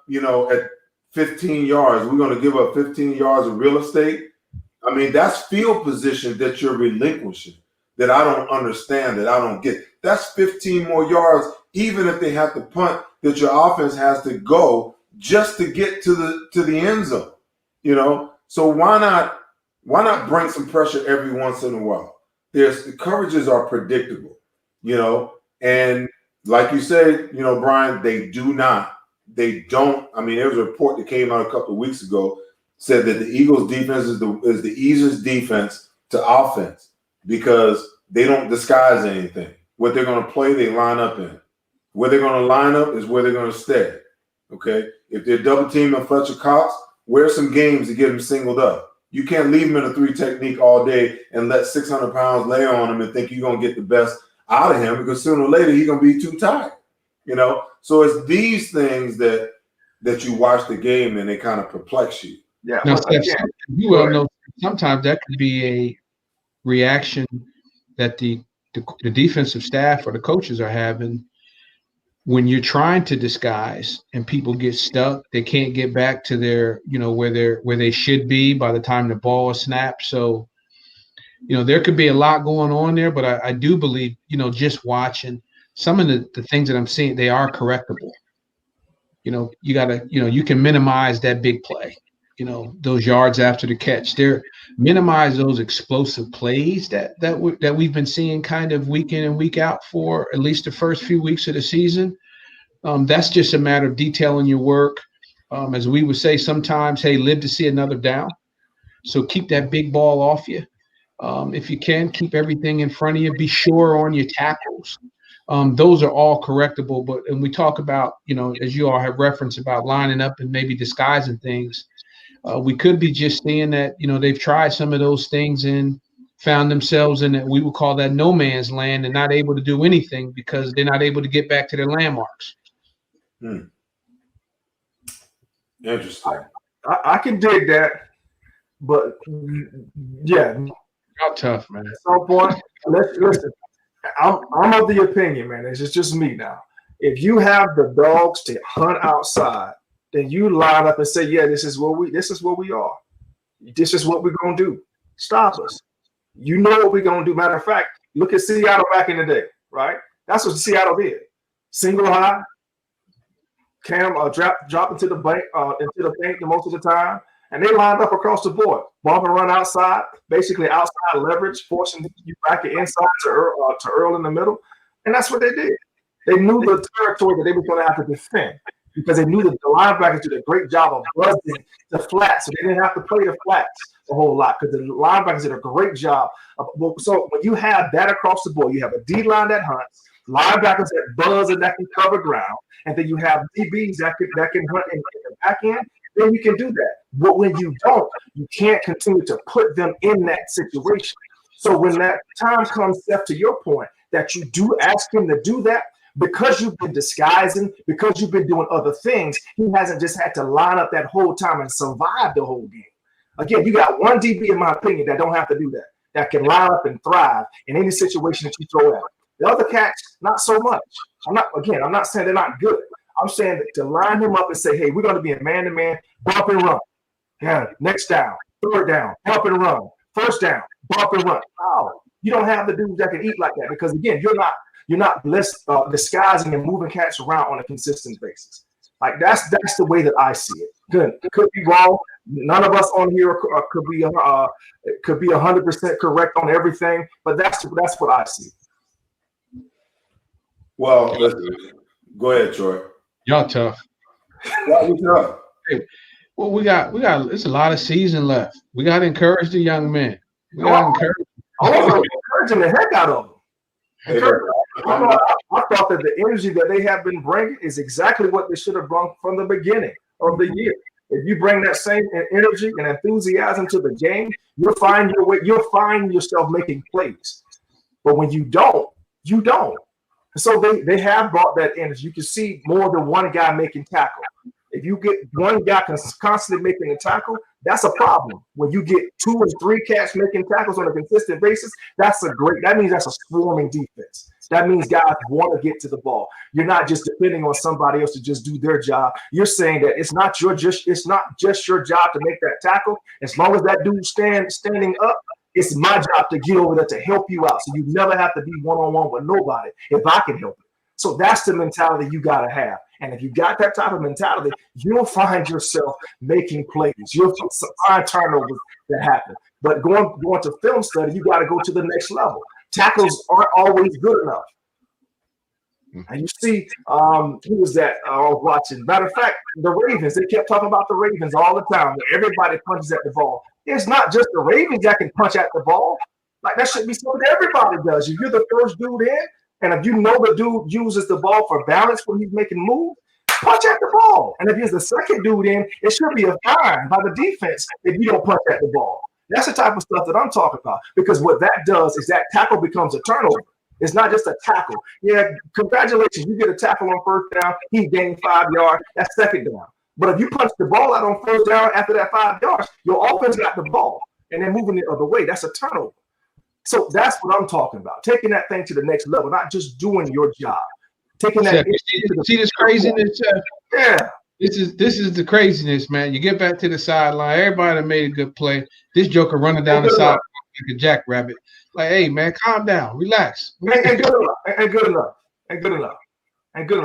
at 15 yards. We're going to give up 15 yards of real estate. I mean, that's field position that you're relinquishing that I don't understand, that I don't get. That's 15 more yards, even if they have to punt, that your offense has to go just to get to the end zone. So why not bring some pressure every once in a while? The coverages are predictable, and like you said, Brian, they don't. I mean, there was a report that came out a couple of weeks ago said that the Eagles defense is the easiest defense to offense because they don't disguise anything. What they're going to play, they line up in. Where they're going to line up is where they're going to stay. Okay? If they're double teaming Fletcher Cox, wear some games to get him singled up. You can't leave him in a 3 technique all day and let 600 pounds lay on him and think you're going to get the best out of him because sooner or later he's going to be too tired. So it's these things that you watch the game and they kind of perplex you. Yeah. Now, you well know sometimes that could be a reaction that the defensive staff or the coaches are having when you're trying to disguise and people get stuck. They can't get back to their, where they should be by the time the ball is snapped. So, there could be a lot going on there, but I do believe, just watching some of the things that I'm seeing, they are correctable. You gotta, you can minimize that big play, those yards after the catch. Minimize those explosive plays that we've been seeing kind of week in and week out for at least the first few weeks of the season. That's just a matter of detailing your work. As we would say sometimes, hey, live to see another down. So keep that big ball off you. If you can, keep everything in front of you. Be sure on your tackles. Those are all correctable. And we talk about, as you all have referenced about lining up and maybe disguising things. We could be just seeing that, they've tried some of those things and found themselves in that we would call that no man's land and not able to do anything because they're not able to get back to their landmarks. Interesting. I can dig that, but yeah. How tough, man. At some point, listen. I'm of the opinion, man. It's just me now. If you have the dogs to hunt outside, then you line up and say, "Yeah, this is what we are. This is what we're gonna do." Stop us. You know what we're going to do. Matter of fact, look at Seattle back in the day, right? That's what Seattle did. Single high, Cam drop into the bank the most of the time, and they lined up across the board, bump and run outside, basically outside leverage, forcing you back inside to Earl in the middle, and that's what they did. They knew the territory that they were going to have to defend because they knew that the linebackers did a great job of buzzing the flats, so they didn't have to play the flats a whole lot because the linebackers did a great job. So when you have that across the board, you have a D line that hunts, linebackers that buzz and that can cover ground, and then you have DBs that can hunt in the back end, then you can do that. But when you don't, you can't continue to put them in that situation. So when that time comes, Seth, to your point, that you do ask him to do that, because you've been disguising, because you've been doing other things, he hasn't just had to line up that whole time and survive the whole game. Again, you got one DB, in my opinion, that don't have to do that, that can line up and thrive in any situation that you throw at him. The other cats, not so much. I'm not saying they're not good. I'm saying that to line him up and say, hey, we're going to be a man-to-man, bump and run. Yeah, next down, third down, bump and run. First down, bump and run. Oh, you don't have the dudes that can eat like that because, again, you're not disguising and moving cats around on a consistent basis. Like that's the way that I see it. Good. It could be wrong. None of us on here could be 100% correct on everything, but that's what I see. Well, listen, go ahead, Troy. Y'all tough. What's up? Hey, well, we got. It's a lot of season left. We got to encourage the young men. We got to encourage. I was encouraging the heck out of them. I thought that the energy that they have been bringing is exactly what they should have brought from the beginning of the year. If you bring that same energy and enthusiasm to the game, you'll find your way. You'll find yourself making plays. But when you don't, you don't. So they have brought that energy. You can see more than one guy making tackle. If you get one guy constantly making a tackle, that's a problem. When you get 2 and 3 cats making tackles on a consistent basis, that means that's a swarming defense. That means guys want to get to the ball. You're not just depending on somebody else to just do their job. You're saying that it's not just your job to make that tackle. As long as that dude's standing up, it's my job to get over there to help you out. So you never have to be one-on-one with nobody if I can help it. So that's the mentality you got to have. And if you got that type of mentality, you'll find yourself making plays. You'll find turnovers that happen. But going to film study, you got to go to the next level. Tackles aren't always good enough. And you see, who was that I was watching? Matter of fact, the Ravens, they kept talking about the Ravens all the time. Everybody punches at the ball. It's not just the Ravens that can punch at the ball. Like, that should be something everybody does. If you're the first dude in, and if you know the dude uses the ball for balance when he's making moves, punch at the ball. And if he's the second dude in, it should be a fine by the defense if you don't punch at the ball. That's the type of stuff that I'm talking about. Because what that does is that tackle becomes a turnover. It's not just a tackle. Yeah, congratulations. You get a tackle on first down. He gained 5 yards. That's second down. But if you punch the ball out on first down after that 5 yards, your offense got the ball. And then moving it the other way, that's a turnover. So that's what I'm talking about. Taking that thing to the next level, not just doing your job. Taking that. See this craziness? Yeah. This is the craziness, man. You get back to the sideline. Everybody made a good play. This joker running down the sideline like a jackrabbit. Like, hey, man, calm down, relax. Ain't good enough.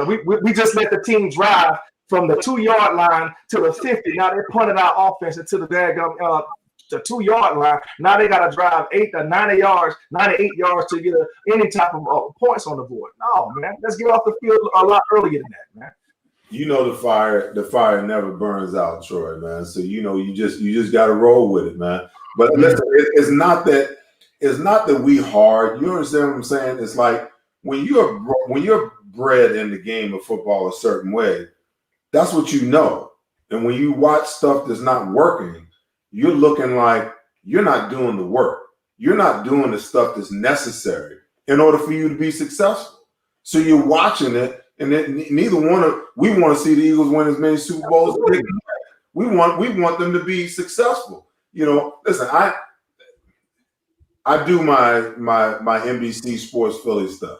We just let the team drive from the 2-yard line to the 50. Now they're punting our offense into the daggum the 2-yard line. Now they got to drive 98 yards to get any type of points on the board. No, man, let's get off the field a lot earlier than that, man. You know the fire never burns out, Troy, man. So you just got to roll with it, man. But listen, it's not that we hard. You understand what I'm saying? It's like when you're bred in the game of football a certain way, that's what you know. And when you watch stuff that's not working, you're looking like you're not doing the work. You're not doing the stuff that's necessary in order for you to be successful. So you're watching it, and we want to see the Eagles win as many Super Bowls as they can. We want them to be successful. Listen, I do my NBC Sports Philly stuff,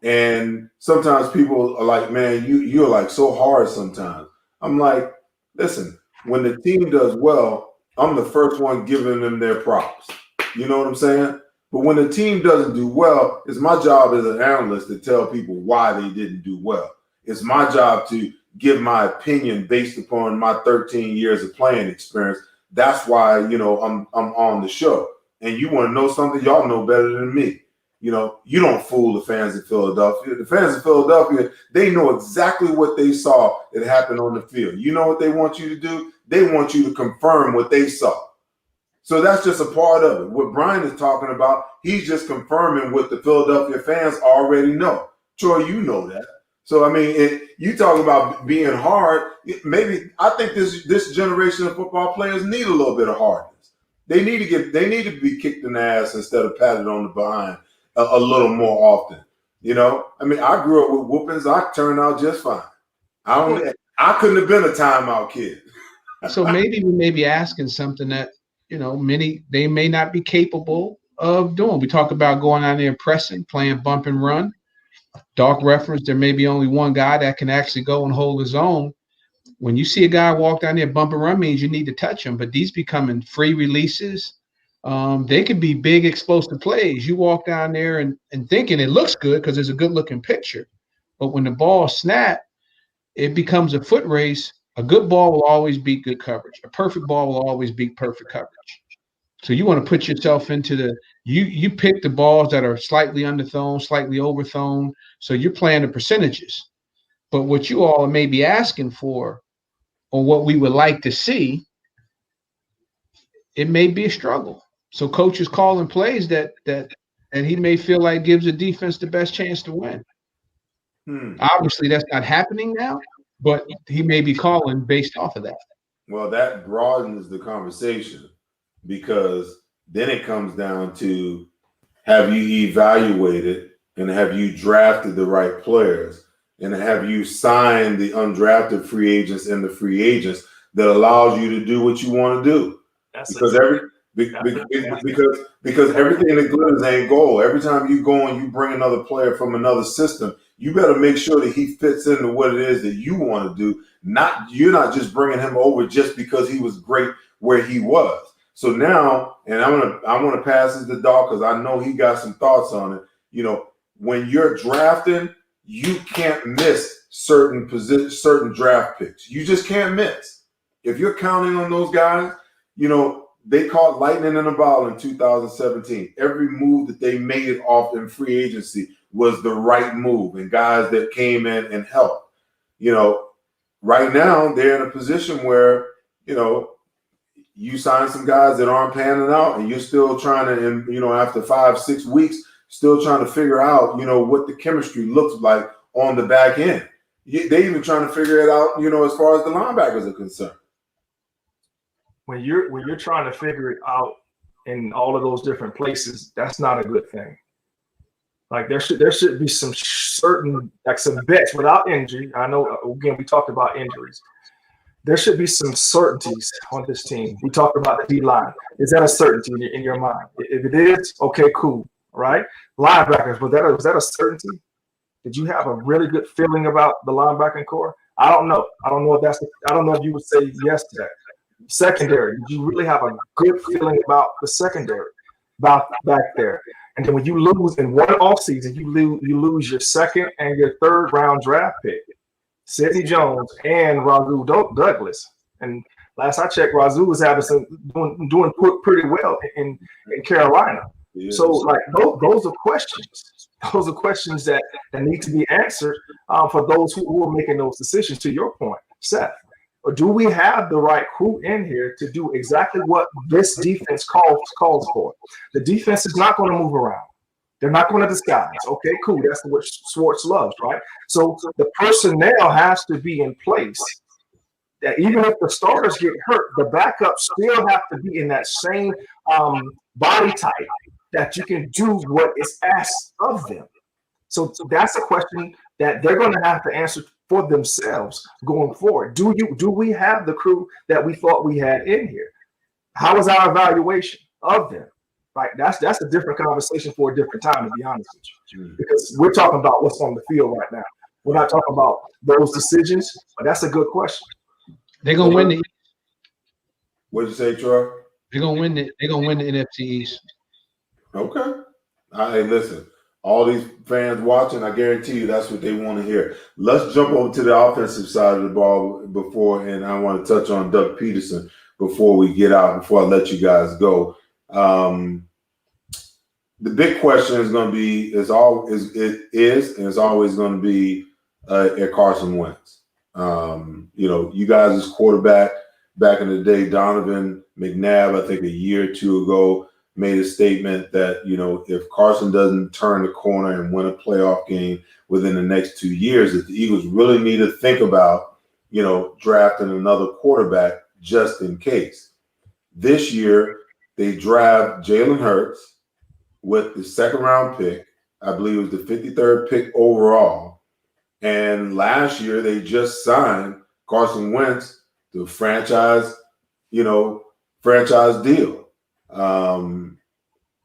and sometimes people are like, man, you're like so hard sometimes. I'm like, listen, when the team does well, I'm the first one giving them their props. You know what I'm saying? But when the team doesn't do well, it's my job as an analyst to tell people why they didn't do well. It's my job to give my opinion based upon my 13 years of playing experience. That's why, you know, I'm on the show. And you want to know something, y'all know better than me. You know, you don't fool the fans in Philadelphia. The fans in Philadelphia, they know exactly what they saw that happened on the field. You know what they want you to do? They want you to confirm what they saw. So that's just a part of it. What Brian is talking about, he's just confirming what the Philadelphia fans already know. Troy, you know that. So, I mean, you talk about being hard. Maybe I think this generation of football players need a little bit of hardness. They need to be kicked in the ass instead of patted on the behind a little more often. You know, I mean, I grew up with whoopings. I turned out just fine. I couldn't have been a timeout kid. So maybe we may be asking something that, you know, they may not be capable of doing. We talk about going out there and pressing, playing bump and run. Dark reference, there may be only one guy that can actually go and hold his own. When you see a guy walk down there, bump and run means you need to touch him, but these becoming free releases. They could be big explosive plays. You walk down there and thinking it looks good because it's a good looking picture. But when the ball snaps, it becomes a foot race. A good ball will always beat good coverage. A perfect ball will always beat perfect coverage. So you want to put yourself into you pick the balls that are slightly underthrown, slightly overthrown. So you're playing the percentages. But what you all may be asking for, or what we would like to see, it may be a struggle. So coach is calling plays that he may feel like gives the defense the best chance to win. Obviously, that's not happening now, but he may be calling based off of that. Well, that broadens the conversation because then it comes down to, have you evaluated and have you drafted the right players, and have you signed the undrafted free agents and the free agents that allows you to do what you want to do? Because everything that glitters ain't gold. Every time you go and you bring another player from another system, you better make sure that he fits into what it is that you want to do. You're not just bringing him over just because he was great where he was. So now, and I want to pass it to Doc because I know he got some thoughts on it. You know, when you're drafting, you can't miss certain draft picks. You just can't miss. If you're counting on those guys, you know, they caught lightning in a bottle in 2017. Every move that they made off in free agency was the right move, and guys that came in and helped. You know, right now they're in a position where, you know, you sign some guys that aren't panning out, and you're still trying to, and you know, after 5-6 weeks, still trying to figure out, you know, what the chemistry looks like on the back end. They even trying to figure it out, you know, as far as the linebackers are concerned. When you're trying to figure it out in all of those different places, that's not a good thing. Like there should be some certain, like some bets without injury. I know, again, we talked about injuries. There should be some certainties on this team. We talked about the D-line. Is that a certainty in your mind? If it is, okay, cool, right? Linebackers, was that a certainty? Did you have a really good feeling about the linebacking core? I don't know. I don't know if you would say yes to that. Secondary, did you really have a good feeling about the secondary back there? And then when you lose in one offseason, you lose your second and your third round draft pick, Sidney Jones and Rasul Douglas. And last I checked, Rasul was doing pretty well in Carolina. Yeah. So like those are questions. Those are questions that need to be answered for those who are making those decisions. To your point, Seth. Or do we have the right crew in here to do exactly what this defense calls for? The defense is not going to move around. They're not going to disguise. Okay, cool. That's what Schwartz loves, right? So the personnel has to be in place that even if the starters get hurt, the backups still have to be in that same body type that you can do what is asked of them. So that's a question that they're going to have to answer for themselves going forward. Do we have the crew that we thought we had in here? How was our evaluation of them? Right, that's a different conversation for a different time, to be honest with you, because we're talking about what's on the field right now. We're not talking about those decisions, but that's a good question. They're gonna win the. What did you say, Troy? They're gonna win the NFC East. Okay. Hey, listen, all these fans watching, I guarantee you that's what they want to hear. Let's jump over to the offensive side of the ball and I want to touch on Doug Peterson before we get out, before I let you guys go. The big question is going to be, and it's always going to be at Carson Wentz. You guys as quarterback back in the day, Donovan McNabb, I think a year or two ago, made a statement that, if Carson doesn't turn the corner and win a playoff game within the next 2 years, that the Eagles really need to think about, drafting another quarterback just in case. This year, they draft Jalen Hurts with the second round pick. I believe it was the 53rd pick overall. And last year, they just signed Carson Wentz to a franchise deal.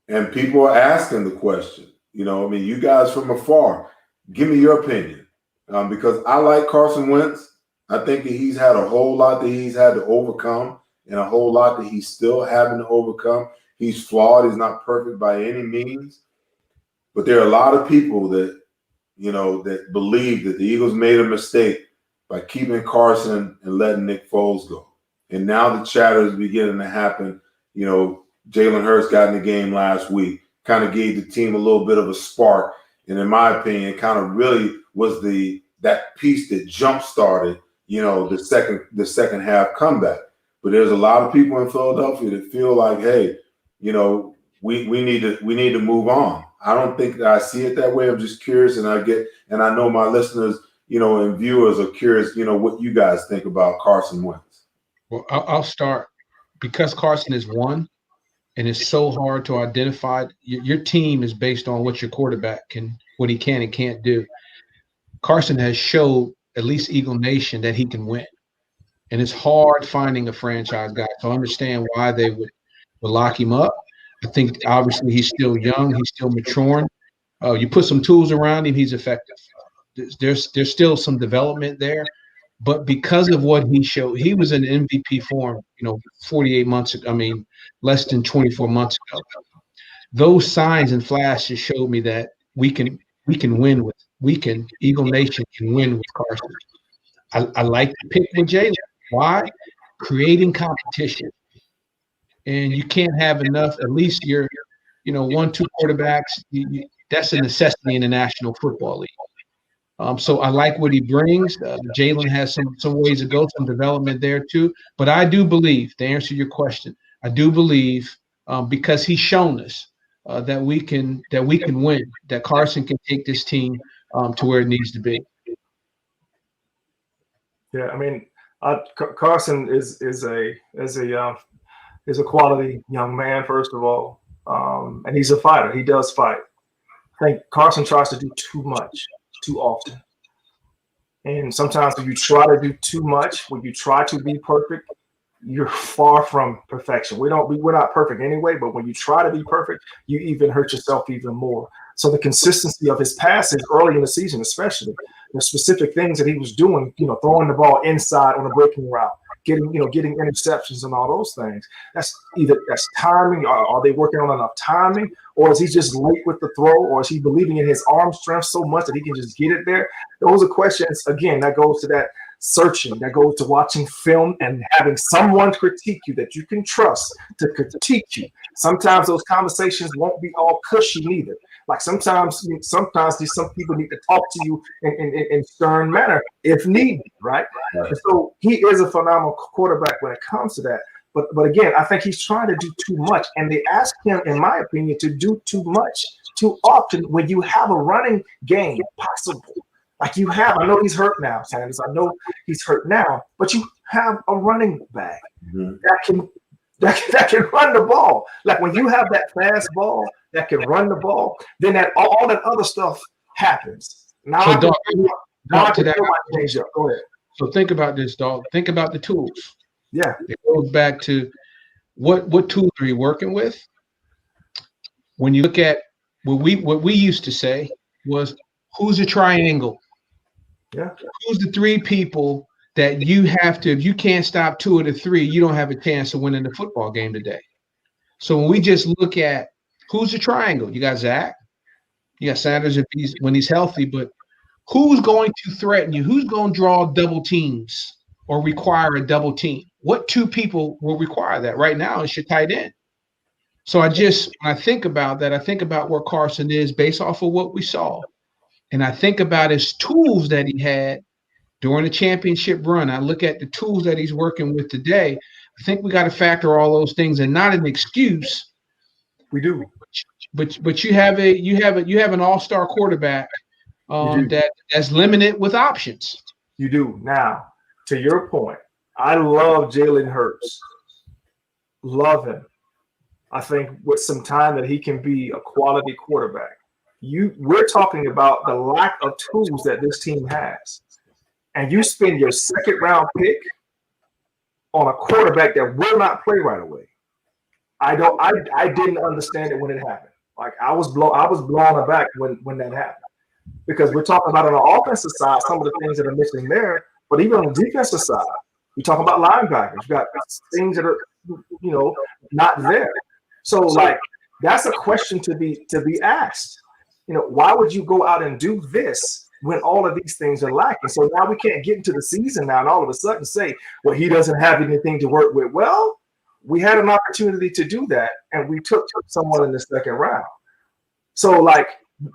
And people are asking the question, you guys from afar, give me your opinion. Because I like Carson Wentz. I think that he's had a whole lot that he's had to overcome and a whole lot that he's still having to overcome. He's flawed. He's not perfect by any means. But there are a lot of people that, that believe that the Eagles made a mistake by keeping Carson and letting Nick Foles go. And now the chatter is beginning to happen. Jalen Hurts got in the game last week, kind of gave the team a little bit of a spark. And in my opinion, kind of really was that piece that jump-started, the second half comeback. But there's a lot of people in Philadelphia that feel like, hey, we need to move on. I don't think that I see it that way. I'm just curious, and I know my listeners, and viewers are curious, what you guys think about Carson Wentz. Well, I'll start because Carson is one, and it's so hard to identify. Your team is based on what your quarterback what he can and can't do. Carson has showed at least Eagle Nation that he can win, and it's hard finding a franchise guy. So I understand why they would lock him up. I think obviously he's still young, he's still maturing. You put some tools around him, he's effective. There's still some development there, but because of what he showed, he was in MVP form, 48 months ago. I mean, less than 24 months ago. Those signs and flashes showed me that we can win Eagle Nation can win with Carson. I like to pick with Jalen. Why? Creating competition. And you can't have enough, at least your, 1-2 quarterbacks. That's a necessity in the National Football League. So I like what he brings. Jalen has some ways to go, some development there too. But I do believe, to answer your question, I do believe because he's shown us that we can win, that Carson can take this team to where it needs to be. Yeah, I mean, Carson is a quality young man, first of all, and he's a fighter. He does fight. I think Carson tries to do too much, too often. And sometimes when you try to do too much, when you try to be perfect, you're far from perfection. We're not perfect anyway, but when you try to be perfect, you even hurt yourself even more. So the consistency of his passes early in the season, especially the specific things that he was doing, throwing the ball inside on a breaking route, getting interceptions and all those things. That's timing. Are they working on enough timing, or is he just late with the throw, or is he believing in his arm strength so much that he can just get it there? Those are questions. Again, that goes to that searching, that goes to watching film and having someone critique you that you can trust to critique you. Sometimes those conversations won't be all cushy neither. Like sometimes some people need to talk to you in stern manner if need be, right? And so he is a phenomenal quarterback when it comes to that. But again, I think he's trying to do too much, and they ask him, in my opinion, to do too much too often when you have a running game possible. Like you have, I know he's hurt now, Sanders. I know he's hurt now, but you have a running back that can run the ball. Like when you have that fast ball that can run the ball, then all that other stuff happens. Now So, Dog, to that. Go ahead. So think about this, dog. Think about the tools. Yeah. It goes back to what tools are you working with? When you look at what we used to say was, who's the triangle? Yeah. Who's the three people that you have to, if you can't stop 2 of the 3, you don't have a chance of winning the football game today. So when we just look at who's the triangle, you got Zach, you got Sanders when he's healthy, but who's going to threaten you? Who's going to draw double teams or require a double team? What 2 people will require that? Right now, it's your tight end. So when I think about that, I think about where Carson is based off of what we saw. And I think about his tools that he had during the championship run. I look at the tools that he's working with today. I think we got to factor all those things, and not an excuse. We do. But you have an all-star quarterback that's limited with options. You do. Now, to your point, I love Jalen Hurts. Love him. I think with some time that he can be a quality quarterback. We're talking about the lack of tools that this team has. And you spend your second round pick on a quarterback that will not play right away. I didn't understand it when it happened. Like I was blown aback when that happened. Because we're talking about on the offensive side, some of the things that are missing there, but even on the defensive side, we talk about linebackers. You got things that are, not there. So like that's a question to be asked. Why would you go out and do this when all of these things are lacking? So now we can't get into the season now and all of a sudden say, well, he doesn't have anything to work with. Well, we had an opportunity to do that, and we took someone in the second round. So like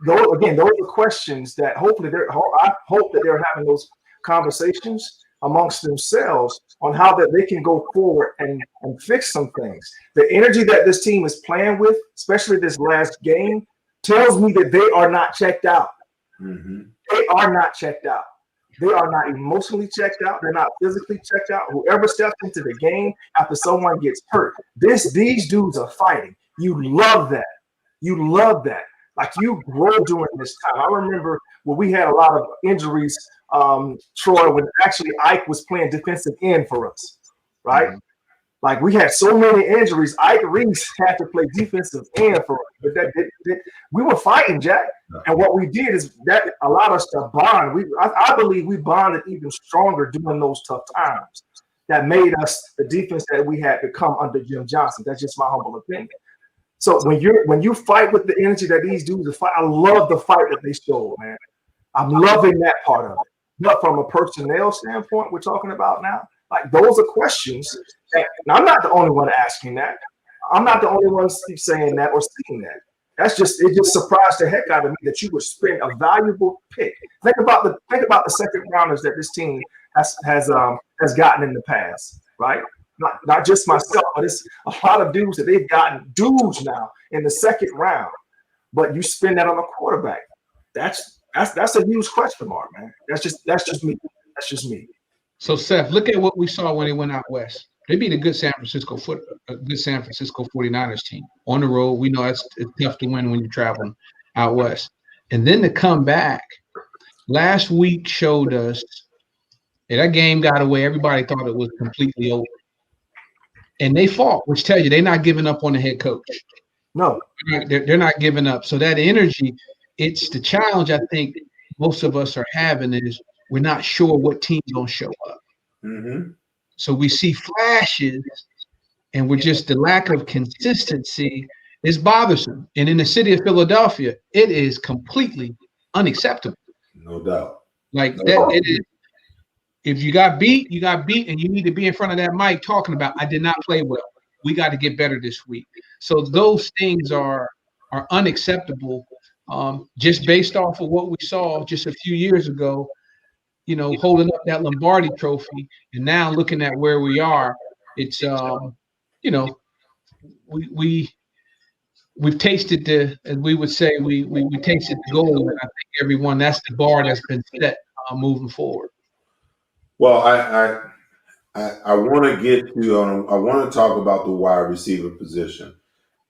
those are questions that I hope that they're having those conversations amongst themselves on how that they can go forward and fix some things. The energy that this team is playing with, especially this last game, tells me that they are not checked out. Mm-hmm. They are not checked out. They are not emotionally checked out. They're not physically checked out. Whoever steps into the game after someone gets hurt, these dudes are fighting. You love that. You love that. Like you grow during this time. I remember when we had a lot of injuries, Troy, when actually Ike was playing defensive end for us, right? Mm-hmm. Like we had so many injuries, Ike Reese had to play defensive end for us. But we were fighting, Jack. And what we did is that allowed us to bond. I believe we bonded even stronger during those tough times. That made us the defense that we had become under Jim Johnson. That's just my humble opinion. So when you fight with the energy that these dudes are fight, I love the fight that they showed, man. I'm loving that part of it. But from a personnel standpoint, we're talking about now, like those are questions that, and I'm not the only one asking that. I'm not the only one saying that or seeing that. It just surprised the heck out of me that you would spend a valuable pick. Think about the second rounders that this team has gotten in the past, right? Not just myself, but it's a lot of dudes that they've gotten dudes now in the second round. But you spend that on a quarterback. That's a huge question mark, man. That's just me. That's just me. So Seth, look at what we saw when they went out west. They beat a good San Francisco 49ers team on the road. We know it's tough to win when you're traveling out west. And then to come back, last week showed us that game got away. Everybody thought it was completely over. And they fought, which tells you they're not giving up on the head coach. No. They're not giving up. So that energy, it's the challenge I think most of us are having is we're not sure what team's going to show up. Mm-hmm. So we see flashes, and we're just the lack of consistency is bothersome. And in the city of Philadelphia, it is completely unacceptable. No doubt. Like that, it is. If you got beat, and you need to be in front of that mic talking about, I did not play well. We got to get better this week. So those things are unacceptable, just based off of what we saw just a few years ago, holding up that Lombardi trophy, and now looking at where we are, it's we've tasted as we would say, we tasted the gold, and I think that's the bar that's been set moving forward. Well, I want to get to I want to talk about the wide receiver position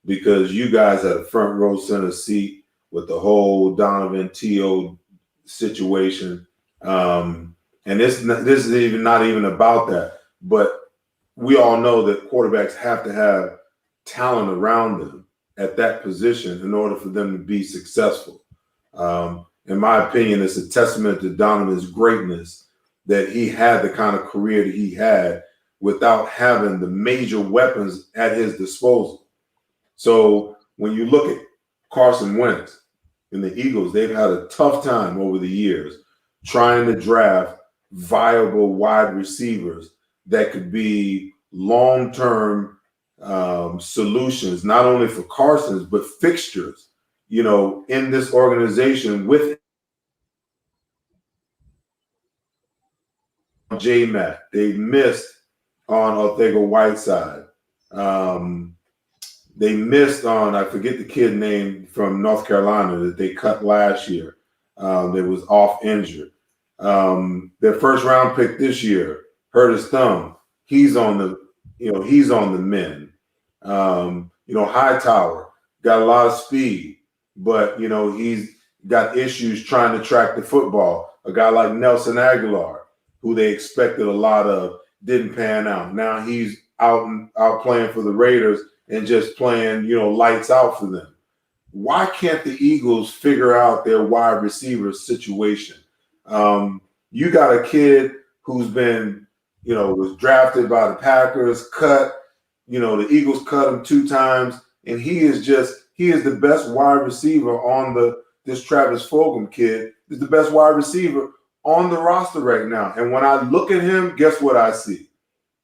because you guys had a front row center seat with the whole Donovan T.O. situation. And this is even not even about that, but we all know that quarterbacks have to have talent around them at that position in order for them to be successful. In my opinion, it's a testament to Donovan's greatness that he had the kind of career that he had without having the major weapons at his disposal. So when you look at Carson Wentz and the Eagles, they've had a tough time over the years trying to draft viable wide receivers that could be long-term solutions, not only for Carson's, but fixtures, in this organization with J-Mac. They missed on Ortega-Whiteside. They missed on, I forget the kid name from North Carolina that they cut last year. That was off injured. Their first round pick this year hurt his thumb. He's on the mend. Hightower got a lot of speed, but he's got issues trying to track the football. A guy like Nelson Aguilar, who they expected a lot of, didn't pan out. Now he's out playing for the Raiders and just playing, lights out for them. Why can't the Eagles figure out their wide receiver situation? You got a kid who's been, was drafted by the Packers, cut. The Eagles cut him 2 times, and he is the best wide receiver on this Travis Fulgham kid is the best wide receiver on the roster right now. And when I look at him, guess what I see?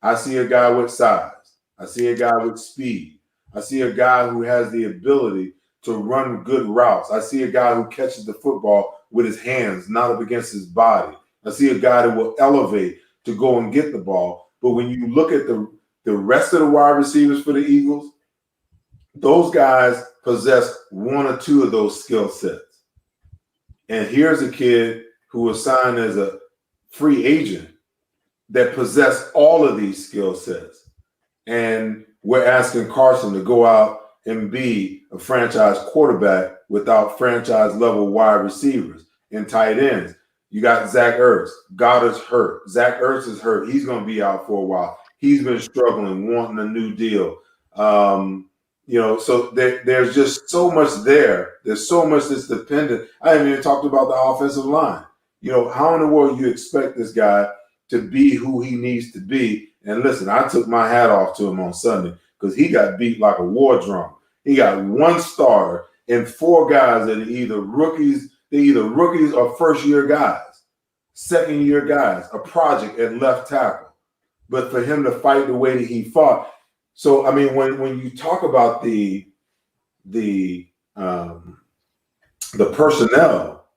I see a guy with size. I see a guy with speed. I see a guy who has the ability to run good routes. I see a guy who catches the football with his hands, not up against his body. I see a guy that will elevate to go and get the ball. But when you look at the rest of the wide receivers for the Eagles, those guys possess 1 or 2 of those skill sets. And here's a kid who was signed as a free agent that possessed all of these skill sets. And we're asking Carson to go out and be a franchise quarterback without franchise level wide receivers and tight ends. You got Zach Ertz. Goddard's hurt. Zach Ertz is hurt. He's going to be out for a while. He's been struggling, wanting a new deal. So there's just so much there. There's so much that's dependent. I haven't even talked about the offensive line. How in the world you expect this guy to be who he needs to be? And listen, I took my hat off to him on Sunday because he got beat like a war drum. He got 1 starter and 4 guys that are either rookies or first-year guys, second-year guys, a project at left tackle. But for him to fight the way that he fought. So, I mean, when you talk about the personnel,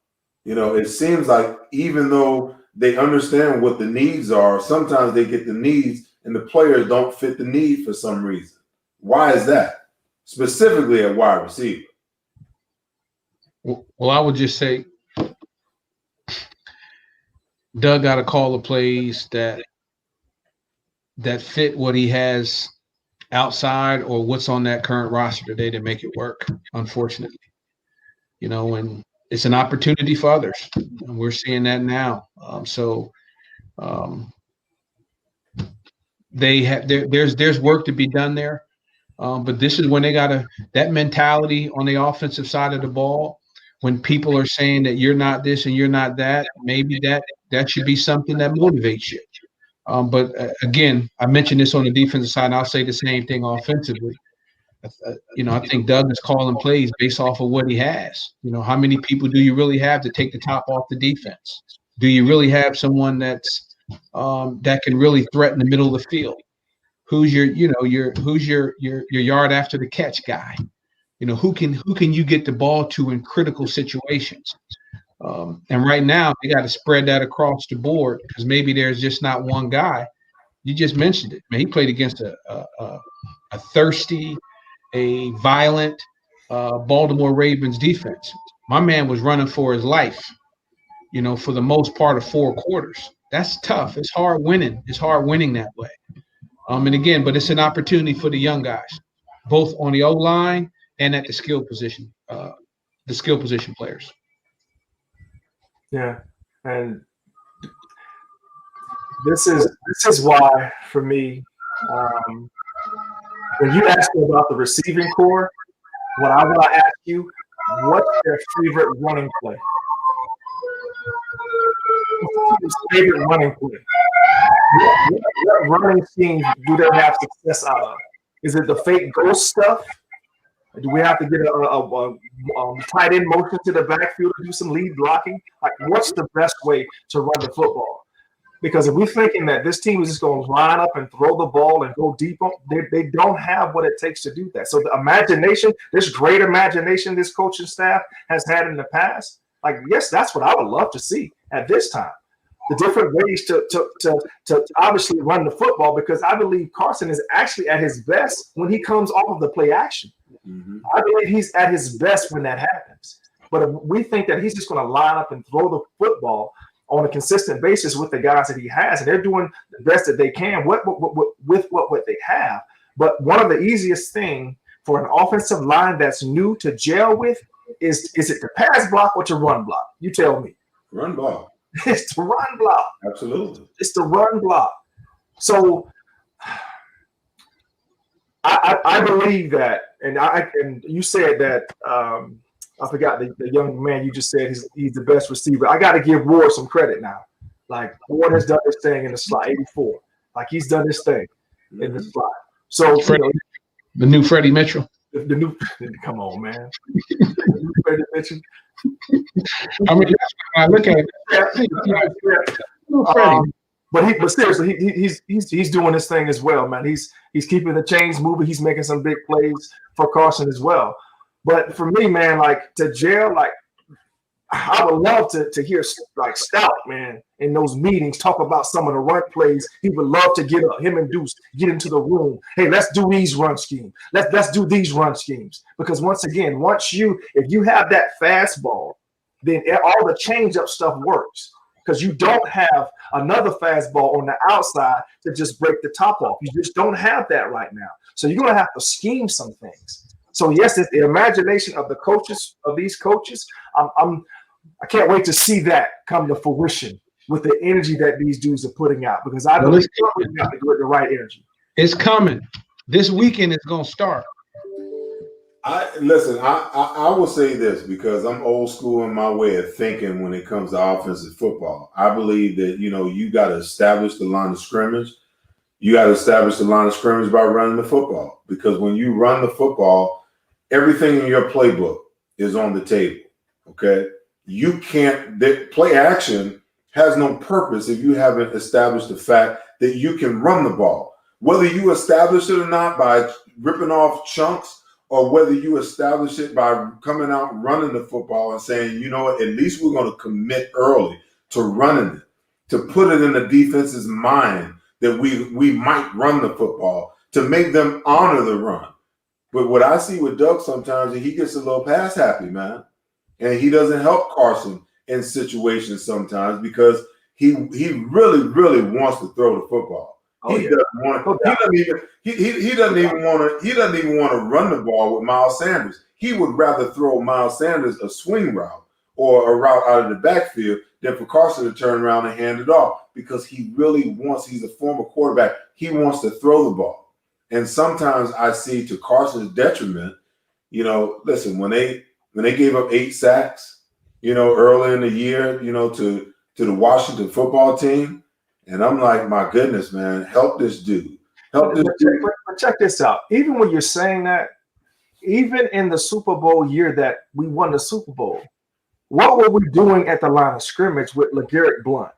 it seems like even though they understand what the needs are, sometimes they get the needs and the players don't fit the need for some reason. Why is that? Specifically at wide receiver. Well, I would just say Doug got to call the plays that fit what he has outside or what's on that current roster today to make it work, unfortunately. And it's an opportunity for others. And we're seeing that now. There's work to be done there. But this is when they got that mentality on the offensive side of the ball. When people are saying that you're not this and you're not that, maybe that should be something that motivates you. But again, I mentioned this on the defensive side, and I'll say the same thing offensively. I think Doug is calling plays based off of what he has. How many people do you really have to take the top off the defense? Do you really have someone that's that can really threaten the middle of the field? Who's your yard after the catch guy? Who can you get the ball to in critical situations? And right now they got to spread that across the board because maybe there's just not one guy. You just mentioned it, man. He played against a thirsty, a violent Baltimore Ravens defense. My man was running for his life, for the most part of 4 quarters. That's tough. It's hard winning. It's hard winning that way. And again, but it's an opportunity for the young guys, both on the O-line and at the skill position players. Yeah, and this is why, for me, when you ask me about the receiving core, what I want to ask you, what's their favorite running play? coach's favorite running play? What running schemes do they have success out of? Is it the fake ghost stuff? Do we have to get a tight end motion to the backfield to do some lead blocking? Like, what's the best way to run the football? Because if we're thinking that this team is just going to line up and throw the ball and go deep, they don't have what it takes to do that. So the imagination, this great imagination this coaching staff has had in the past, like, yes, that's what I would love to see at this time. The different ways to obviously run the football, because I believe Carson is actually at his best when he comes off of the play action. Mm-hmm. I believe he's at his best when that happens. But if we think that he's just going to line up and throw the football on a consistent basis with the guys that he has, and they're doing the best that they can with what they have. But one of the easiest thing for an offensive line that's new to gel with is it to pass block or to run block? You tell me. Run block. It's the run block. Absolutely. It's the run block. So I believe that, and you said that I forgot the young man you just said he's the best receiver. I got to give Ward some credit now. Like, Ward has done this thing in the slot, 84. Like, he's done this thing in the slot. So the new Freddie Mitchell. The new, come on, man. The new Freddie Mitchell. I mean, I look at it. But seriously, he's doing this thing as well, man. He's keeping the chains moving. He's making some big plays for Carson as well. But for me, man, like, to jail, like, I would love to hear like Stout, man, in those meetings talk about some of the run plays. He would love to get him and Deuce get into the room. Hey, let's do these run schemes. Let's do these run schemes. Because once again, if you have that fastball, then all the change-up stuff works. Because you don't have another fastball on the outside to just break the top off. You just don't have that right now. So you're going to have to scheme some things. So yes, it's the imagination of the coaches, of these coaches. I can't wait to see that come to fruition with the energy that these dudes are putting out, because I believe we've got the right energy. It's coming. This weekend is going to start. I will say this, because I'm old school in my way of thinking when it comes to offensive football. I believe that, you got to establish the line of scrimmage. You got to establish the line of scrimmage by running the football, because when you run the football, everything in your playbook is on the table. Okay. You can't, play action has no purpose if you haven't established the fact that you can run the ball. Whether you establish it or not by ripping off chunks, or whether you establish it by coming out running the football and saying, you know what, at least we're going to commit early to running it, to put it in the defense's mind that we might run the football, to make them honor the run. But what I see with Doug sometimes is he gets a little pass happy, man. And he doesn't help Carson in situations sometimes, because he really, really wants to throw the football. He doesn't even want to run the ball with Miles Sanders. He would rather throw Miles Sanders a swing route or a route out of the backfield than for Carson to turn around and hand it off, because he really wants, he's a former quarterback, he wants to throw the ball. And sometimes I see, to Carson's detriment, listen, when they gave up 8 sacks, early in the year, to the Washington football team. And I'm like, my goodness, man, help this dude. Help this dude. But check this out. Even when you're saying that, even in the Super Bowl year that we won the Super Bowl, what were we doing at the line of scrimmage with LeGarrette Blount?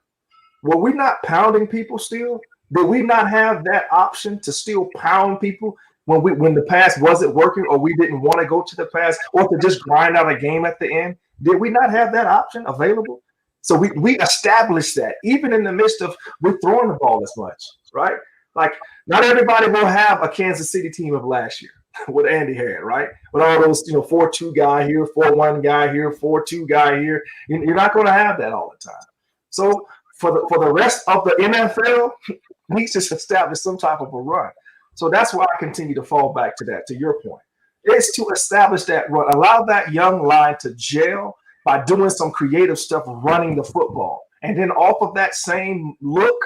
Were we not pounding people still? Did we not have that option to still pound people when the pass wasn't working, or we didn't want to go to the pass, or to just grind out a game at the end? Did we not have that option available? So we established that even in the midst of we're throwing the ball as much, right? Like, not everybody will have a Kansas City team of last year what Andy had, right? With all those, 4-2 guy here, 4-1 guy here, 4-2 guy here. You're not going to have that all the time. So for the rest of the NFL, needs to establish some type of a run. So that's why I continue to fall back to that, to your point. It's to establish that run, allow that young line to gel by doing some creative stuff, running the football. And then off of that same look,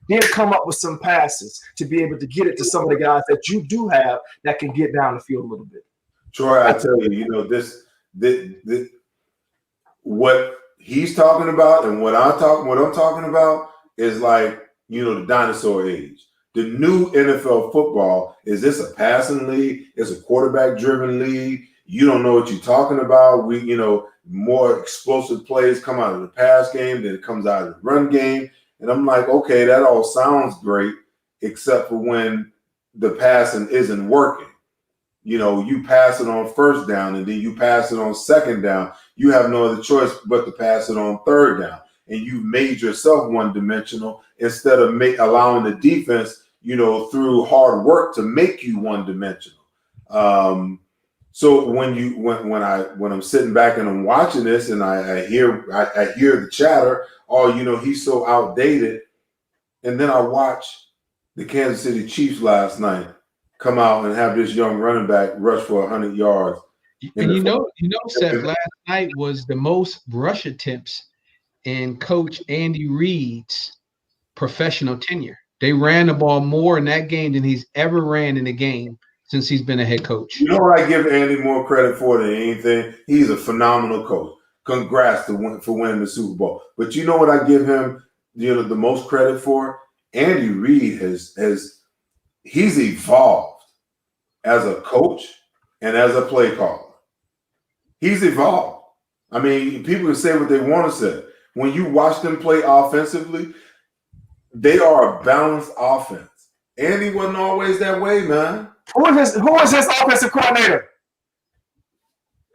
then come up with some passes to be able to get it to some of the guys that you do have that can get down the field a little bit. Troy, I tell you, what he's talking about and what I'm talking about is like, the dinosaur age. The new NFL football is this a passing league? It's a quarterback driven league. You don't know what you're talking about. More explosive plays come out of the pass game than it comes out of the run game. And I'm like, okay, that all sounds great, except for when the passing isn't working. You pass it on first down and then you pass it on second down. You have no other choice but to pass it on third down. And you've made yourself one-dimensional instead of allowing the defense, through hard work to make you one-dimensional. So when I'm sitting back and I'm watching this and I hear the chatter, he's so outdated. And then I watch the Kansas City Chiefs last night come out and have this young running back rush for 100 yards. And Seth, last night was the most rush attempts in Coach Andy Reid's professional tenure. They ran the ball more in that game than he's ever ran in a game since he's been a head coach. You know what I give Andy more credit for than anything? He's a phenomenal coach. Congrats for winning the Super Bowl. But you know what I give him the most credit for? Andy Reid he's evolved as a coach and as a play caller. He's evolved. I mean, people can say what they want to say. When you watch them play offensively, they are a balanced offense. Andy wasn't always that way, man. Who is his offensive coordinator?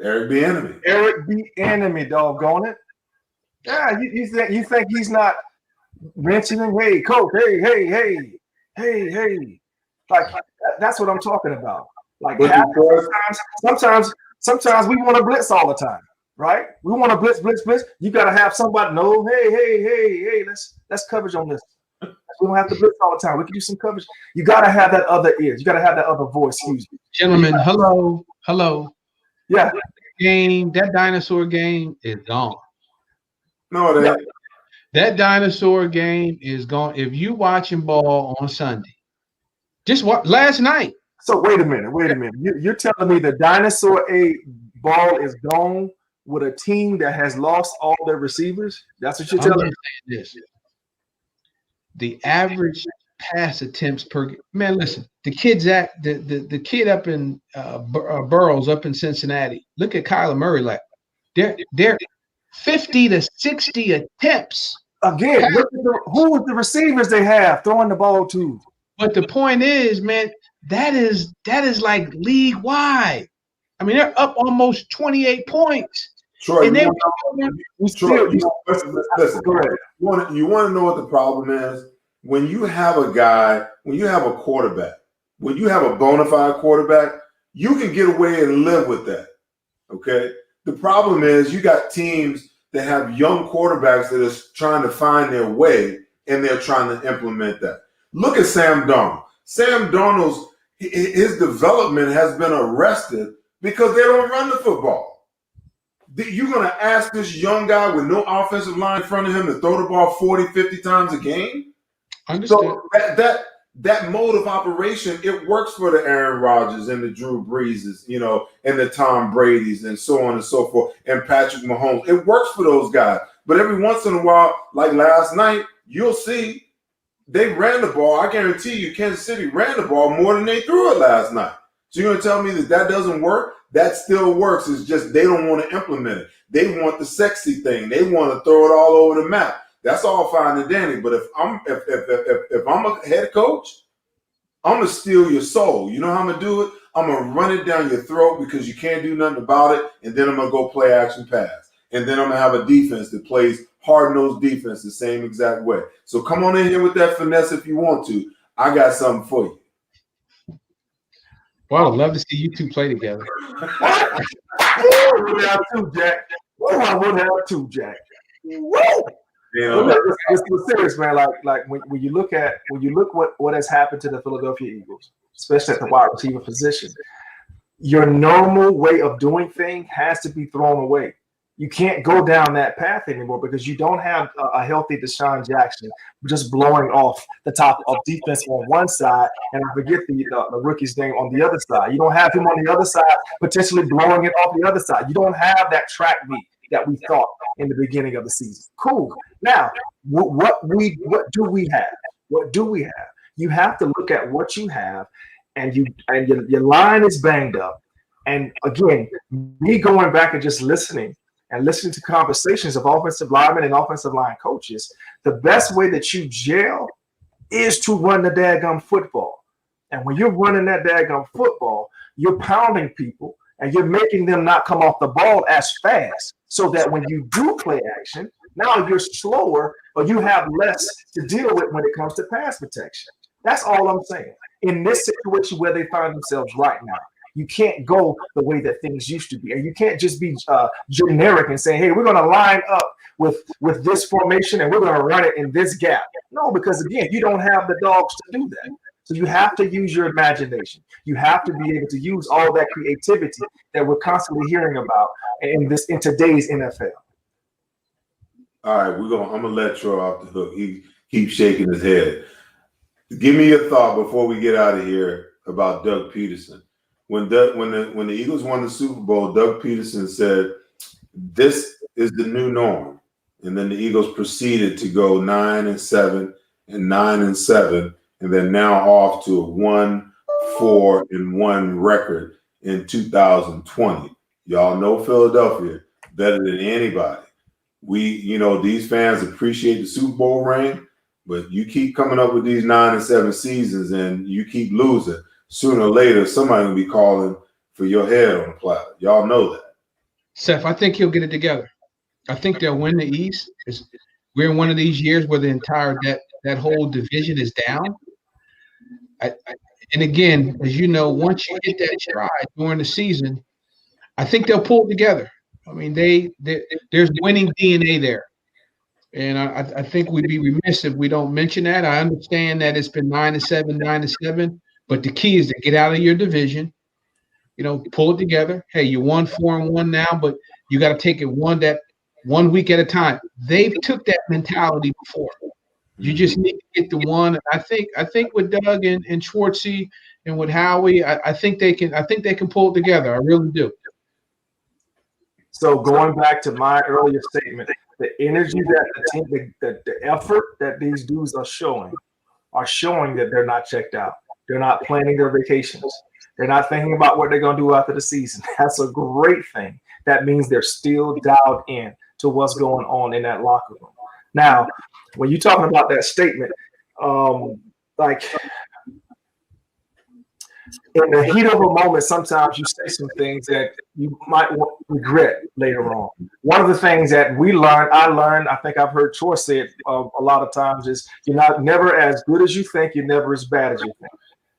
Eric Bieniemy. Eric Bieniemy, doggone it. Yeah, you think he's not mentioning, hey, coach, hey. Like, that's what I'm talking about. Like, sometimes we want to blitz all the time, right? We want to blitz. You got to have somebody know, hey, let's coverage on this. We don't have to blitz all the time. We can do some coverage. You got to have that other ear. You got to have that other voice. Excuse me. Gentlemen, hello. Yeah. That dinosaur game is gone. No, it ain't. That dinosaur game is gone. If you watching ball on Sunday, just what last night. So wait a minute. You're telling me the dinosaur ball is gone with a team that has lost all their receivers? That's what you're telling me? This. The average pass attempts per man. Listen, the kid up in Burroughs up in Cincinnati. Look at Kyler Murray. Like they're 50 to 60 attempts. Again, who are the receivers they have throwing the ball to? But the point is, man, that is like league wide. I mean, they're up almost 28 points. Troy, and you want to know what the problem is? When you have a guy, when you have a quarterback, when you have a bona fide quarterback, you can get away and live with that. Okay. The problem is you got teams that have young quarterbacks that are trying to find their way and they're trying to implement that. Look at Sam Darnold. Sam Darnold's his development has been arrested because they don't run the football. You're going to ask this young guy with no offensive line in front of him to throw the ball 40, 50 times a game? Understood. So that mode of operation, it works for the Aaron Rodgers and the Drew Breeses, and the Tom Bradys and so on and so forth, and Patrick Mahomes. It works for those guys. But every once in a while, like last night, you'll see they ran the ball. I guarantee you Kansas City ran the ball more than they threw it last night. So you're going to tell me that doesn't work? That still works. It's just they don't want to implement it. They want the sexy thing. They want to throw it all over the map. That's all fine and dandy. But if I'm a head coach, I'm gonna steal your soul. You know how I'm gonna do it? I'm gonna run it down your throat because you can't do nothing about it, and then I'm gonna go play action pass. And then I'm gonna have a defense that plays hard-nosed defense the same exact way. So come on in here with that finesse if you want to. I got something for you. Well, I'd love to see you two play together. I would have too, Jack. Woo! It's serious, man. Like when you look what has happened to the Philadelphia Eagles, especially at the wide receiver position, your normal way of doing things has to be thrown away. You can't go down that path anymore because you don't have a healthy Deshaun Jackson just blowing off the top of defense on one side, and I forget the rookie's name on the other side. You don't have him on the other side potentially blowing it off the other side. You don't have that track meet. that we thought in the beginning of the season. Cool. Now, what do we have? What do we have? You have to look at what you have, and your line is banged up. And again, me going back and just listening to conversations of offensive linemen and offensive line coaches, the best way that you gel is to run the daggum football. And when you're running that daggum football, you're pounding people and you're making them not come off the ball as fast, so that when you do play action, now you're slower or you have less to deal with when it comes to pass protection. That's all I'm saying. In this situation where they find themselves right now, you can't go the way that things used to be. And you can't just be generic and say, hey, we're going to line up with this formation and we're going to run it in this gap. No, because again, you don't have the dogs to do that. So you have to use your imagination. You have to be able to use all that creativity that we're constantly hearing about in today's NFL. All right, I'm gonna let Troy off the hook. He keeps shaking his head. Give me your thought before we get out of here about Doug Peterson. When the Eagles won the Super Bowl, Doug Peterson said, "This is the new norm," and then the Eagles proceeded to go 9-7 and 9-7, and then now off to a 1-4-1 record in 2020. Y'all know Philadelphia better than anybody. These fans appreciate the Super Bowl ring, but you keep coming up with these 9-7 seasons and you keep losing. Sooner or later, somebody will be calling for your head on the platter. Y'all know that. Seth, I think he'll get it together. I think they'll win the East. We're in one of these years where the entire that whole division is down. And again, as you know, once you hit that stride during the season, I think they'll pull it together. I mean, there's winning DNA there. And I think we'd be remiss if we don't mention that. I understand that it's been 9-7, 9-7, but the key is to get out of your division, pull it together. Hey, you won 4-1 now, but you got to take it one week at a time. They've took that mentality before. You just need to get the one. I think with Doug and Schwartzy and with Howie, I think they can pull it together. I really do. So going back to my earlier statement, the energy that the team, the effort that these dudes are showing that they're not checked out. They're not planning their vacations. They're not thinking about what they're going to do after the season. That's a great thing. That means they're still dialed in to what's going on in that locker room. Now, when you're talking about that statement, in the heat of a moment, sometimes you say some things that you might regret later on. One of the things that I learned, I think I've heard Troy say it a lot of times, is you're never as good as you think, you're never as bad as you think.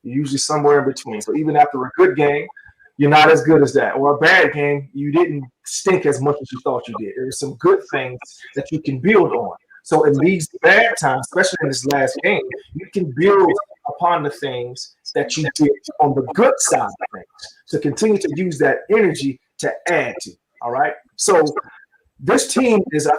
You're usually somewhere in between. So even after a good game, you're not as good as that. Or a bad game, you didn't stink as much as you thought you did. There's some good things that you can build on. So in these bad times, especially in this last game, you can build upon the things that you did on the good side of things to continue to use that energy to add to. All right. So this team is, I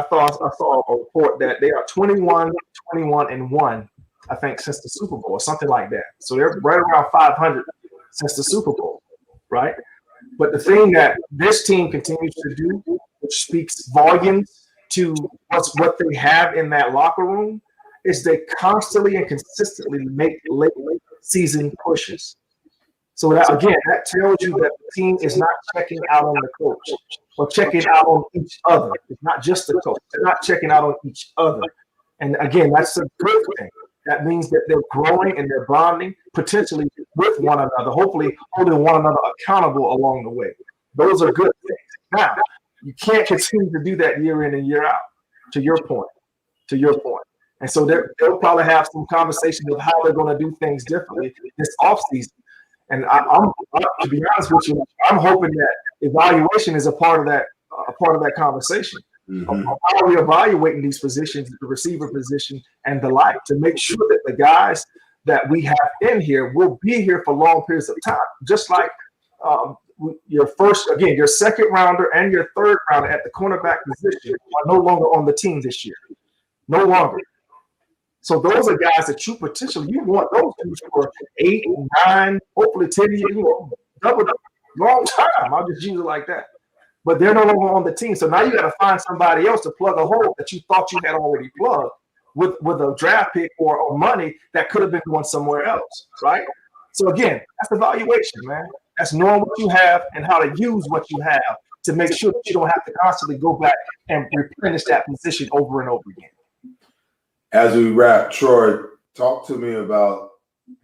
saw a report that they are 21-1, I think, since the Super Bowl or something like that. So they're right around 500 since the Super Bowl. Right. But the thing that this team continues to do, which speaks volumes to what they have in that locker room, is they constantly and consistently make late season pushes. So that tells you that the team is not checking out on the coach or checking out on each other. It's not just the coach. They're not checking out on each other. And again, that's a good thing. That means that they're growing and they're bonding potentially with one another, hopefully holding one another accountable along the way. Those are good things. Now, you can't continue to do that year in and year out, to your point. And so they'll probably have some conversations of how they're going to do things differently this offseason. And I'm to be honest with you, I'm hoping that evaluation is a part of that conversation. Mm-hmm. How are we evaluating these positions, the receiver position and the like, to make sure that the guys that we have in here will be here for long periods of time, just like your second rounder and your third rounder at the cornerback position are no longer on the team this year. No longer. So those are guys that you want those dudes for 8, 9, hopefully 10 years, double long time. I'll just use it like that. but they're no longer on the team. So now you got to find somebody else to plug a hole that you thought you had already plugged with a draft pick or money that could have been going somewhere else, right? So again, that's evaluation, man. That's knowing what you have and how to use what you have to make sure that you don't have to constantly go back and replenish that position over and over again. As we wrap, Troy, talk to me about,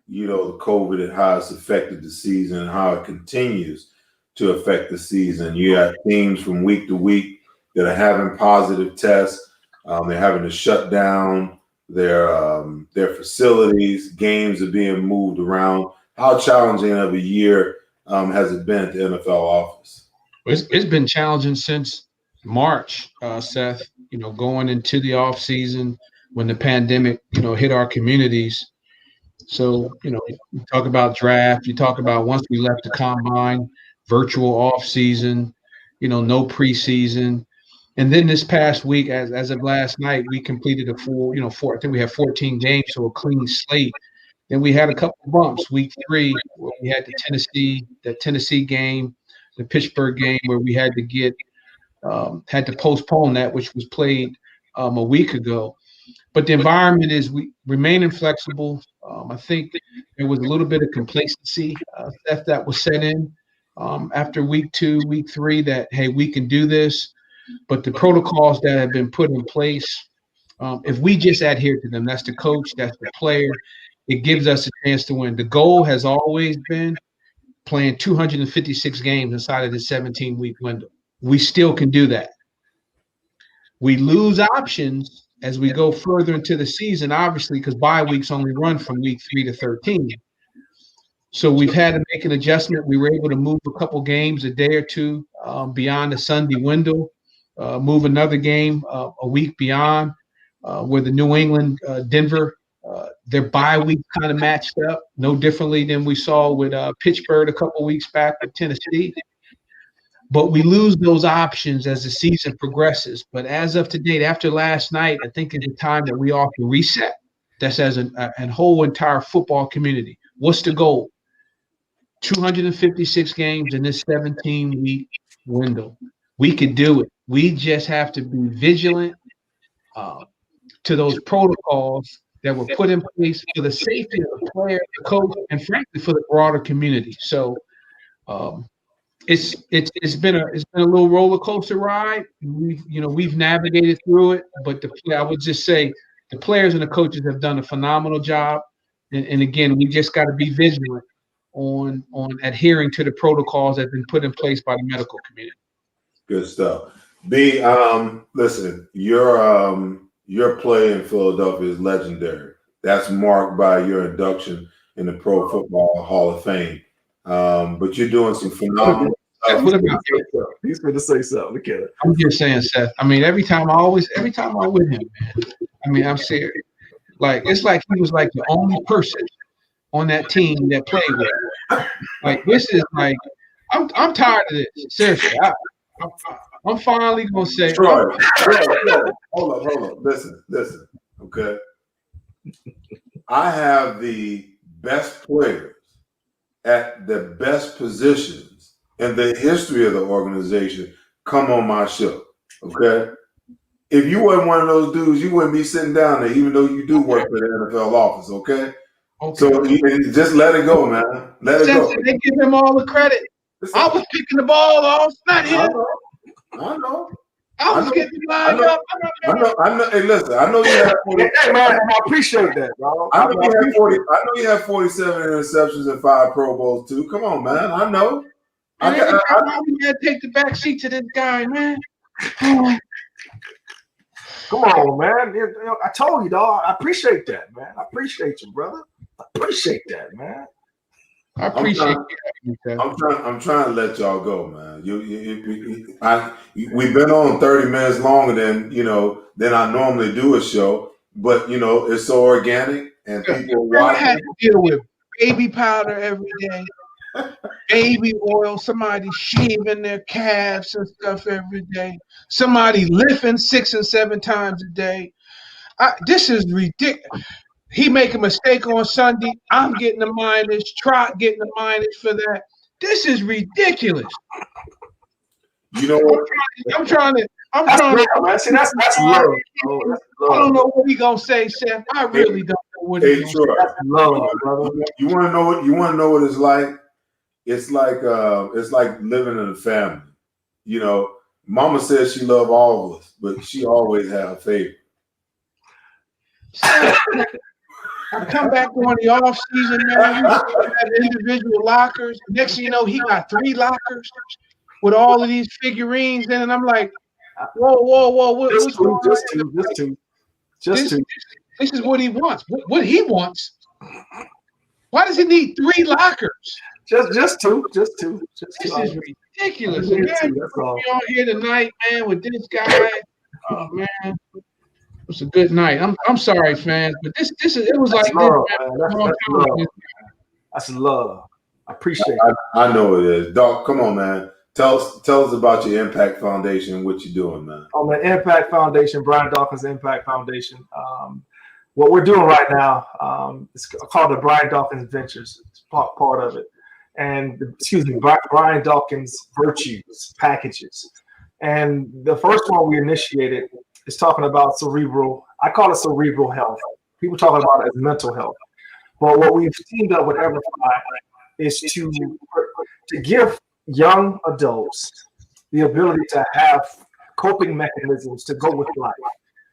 the COVID and how it's affected the season and how it continues to affect the season. You have teams from week to week that are having positive tests. They're having to shut down their facilities. Games are being moved around. How challenging of a year has it been at the NFL office? It's been challenging since March, Seth. Going into the off season when the pandemic, hit our communities. So, you talk about draft, you talk about once we left the combine, virtual off season, no preseason. And then this past week, as of last night, we completed a full, I think we have 14 games, so a clean slate. Then we had a couple of bumps. Week 3, where we had the Tennessee game, the Pittsburgh game, where we had to postpone that, which was played a week ago. But the environment is remaining flexible. I think there was a little bit of complacency that was set in after week 2, week 3, that, hey, we can do this. But the protocols that have been put in place, if we just adhere to them, that's the coach, that's the player, it gives us a chance to win. The goal has always been playing 256 games inside of the 17-week window. We still can do that. We lose options as we go further into the season, obviously, because bye weeks only run from week 3 to 13. So we've had to make an adjustment. We were able to move a couple games a day or two beyond the Sunday window, move another game a week beyond, where the New England, Denver, their bye week kind of matched up, no differently than we saw with Pittsburgh a couple weeks back with Tennessee. But we lose those options as the season progresses. But as of today, after last night, I think it's a time that we all can reset. That's as a whole entire football community. What's the goal? 256 games in this 17-week window. We could do it. We just have to be vigilant to those protocols that were put in place for the safety of the player, the coach, and frankly for the broader community. So it's been a little roller coaster ride. We've navigated through it, but I would just say the players and the coaches have done a phenomenal job. And again, we just got to be vigilant on adhering to the protocols that have been put in place by the medical community. Good stuff. B, listen, your play in Philadelphia is legendary. That's marked by your induction in the Pro Football Hall of Fame. But you're doing some phenomenal stuff. He's going to say something. Look at it. I'm just saying, Seth. I mean, every time I'm with him, man. I mean, I'm serious. Like, it's like he was like the only person on that team that played with him. Like, this is like, I'm tired of this. Seriously, I'm finally gonna say. Troy, hold up. Listen. Okay. I have the best players at the best positions in the history of the organization come on my show. Okay. If you wasn't one of those dudes, you wouldn't be sitting down there, even though you do work for the NFL office. Okay. So just let it go, man. Let it go. They give him all the credit. I was picking the ball off, not him. I know. I was getting lined up. I know. Hey, listen. I know you have 40. Hey, man, I appreciate that, bro. I know you have 47 interceptions and 5 Pro Bowls too. Come on, man. I know. I gotta take the back seat to this guy, man. Come on, man. I told you, dog. I appreciate that, man. I appreciate you, brother. I appreciate that, man. I appreciate you. I'm trying to let y'all go, man. We've been on 30 minutes longer than I normally do a show, but it's so organic and people watch. I had to deal with baby powder every day, baby oil, somebody shaving their calves and stuff every day, somebody lifting 6 and 7 times a day. This is ridiculous. He make a mistake on Sunday. I'm getting the mileage. Trot getting the mileage for that. This is ridiculous. You know what? I'm trying to. That's real, man. See, that's love. Bro. That's love. I don't know what he gonna say, Chef. I really don't know what he's gonna say. That's love, brother. You want to know what? You want to know what it's like? It's like living in a family. You know, Mama says she loved all of us, but she always had a favorite. I come back on the off season, man. We have individual lockers. Next thing you know, he got 3 lockers with all of these figurines in, and I'm like, whoa, what's going on? Just two. This is what he wants. What he wants. Why does he need 3 lockers? Just two. This is ridiculous. And man, we on here tonight, man, with this guy. Oh man. It was a good night. I'm sorry, fans, but it was like love, this. That's love. I appreciate it. I know it is. Doc, come on, man. Tell us about your Impact Foundation and what you're doing, man. On the Impact Foundation, Brian Dawkins Impact Foundation. What we're doing right now, it's called the Brian Dawkins Ventures. It's part of it. And Brian Dawkins Virtues Packages. And the first one we initiated is talking about cerebral. I call it cerebral health. People talk about it as mental health. But what we've teamed up with Everfly is to give young adults the ability to have coping mechanisms to go with life,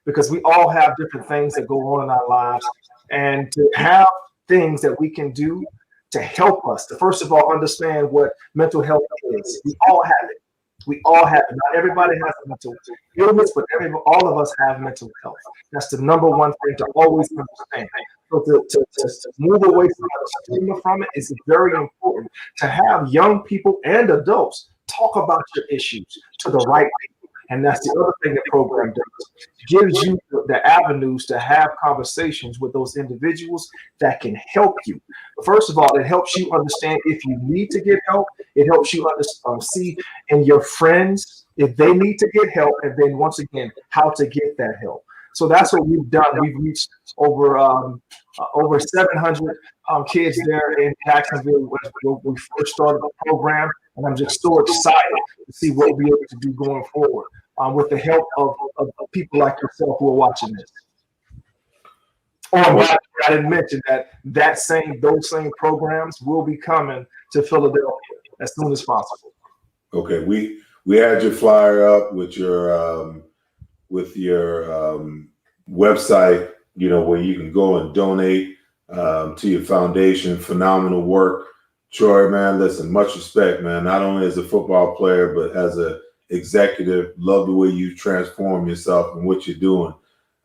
because we all have different things that go on in our lives, and to have things that we can do to help us to first of all understand what mental health is. We all have it. We all have it. Not everybody has a mental illness, but all of us have mental health. That's the number one thing to always understand. So to move away from the stigma from it is very important. To have young people and adults talk about your issues to the right people. And that's the other thing the program does. Gives you the avenues to have conversations with those individuals that can help you. First of all, it helps you understand if you need to get help. It helps you see in your friends if they need to get help, and then once again, how to get that help. So that's what we've done. We've reached over 700 kids there in Jacksonville when we first started the program, and I'm just so excited to see what we'll be able to do going forward with the help of people like yourself who are watching this. I didn't mention those same programs will be coming to Philadelphia as soon as possible. Okay, we had your flyer up with your website, you know, where you can go and donate to your foundation. Phenomenal work, Troy, man. Listen, much respect, man. Not only as a football player, but as a executive. Love the way you transform yourself and what you're doing.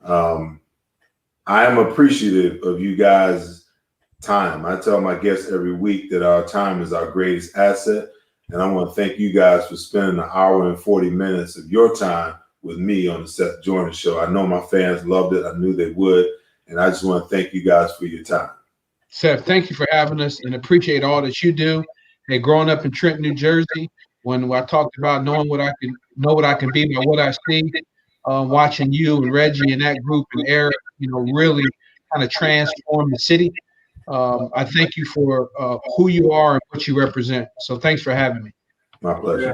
I am appreciative of you guys' time. I tell my guests every week that our time is our greatest asset. And I want to thank you guys for spending an hour and 40 minutes of your time with me on the Seth Joyner Show. I know my fans loved it. I knew they would. And I just want to thank you guys for your time. Seth, thank you for having us and appreciate all that you do. Hey, growing up in Trenton, New Jersey, when I talked about knowing what I can be by what I see, watching you and Reggie and that group and Eric, you know, really kind of transform the city. I thank you for who you are and what you represent. So thanks for having me. My pleasure. Yeah.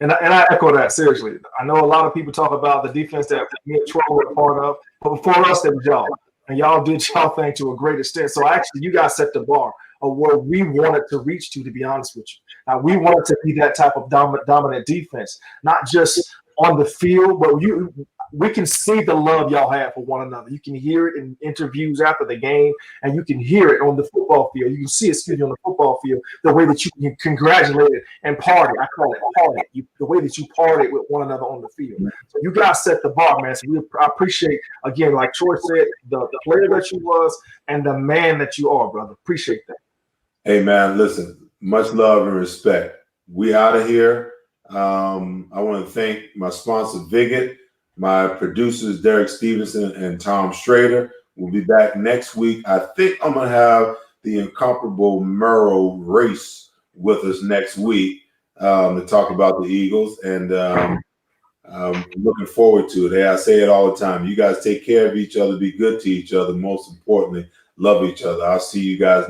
And I echo that seriously. I know a lot of people talk about the defense that me and Troy were a part of, but before us, it was y'all. And y'all did y'all thing to a great extent. So actually, you guys set the bar of where we wanted to reach to be honest with you. Now, we wanted to be that type of dominant defense, not just on the field, but we can see the love y'all have for one another. You can hear it in interviews after the game, and you can hear it on the football field. You can see it, on the football field, the way that you congratulate it and party. I call it party. The way that you party with one another on the field. So you guys set the bar, man. So I appreciate, again, like Troy said, the player that you was and the man that you are, brother. Appreciate that. Hey, man, listen, much love and respect. We out of here. I want to thank my sponsor, Viget, my producers, Derek Stevenson and Tom Schrader. We'll be back next week. I think I'm going to have the incomparable Merrill Race with us next week to talk about the Eagles. And I'm looking forward to it. Hey, I say it all the time. You guys take care of each other, be good to each other. Most importantly, love each other. I'll see you guys next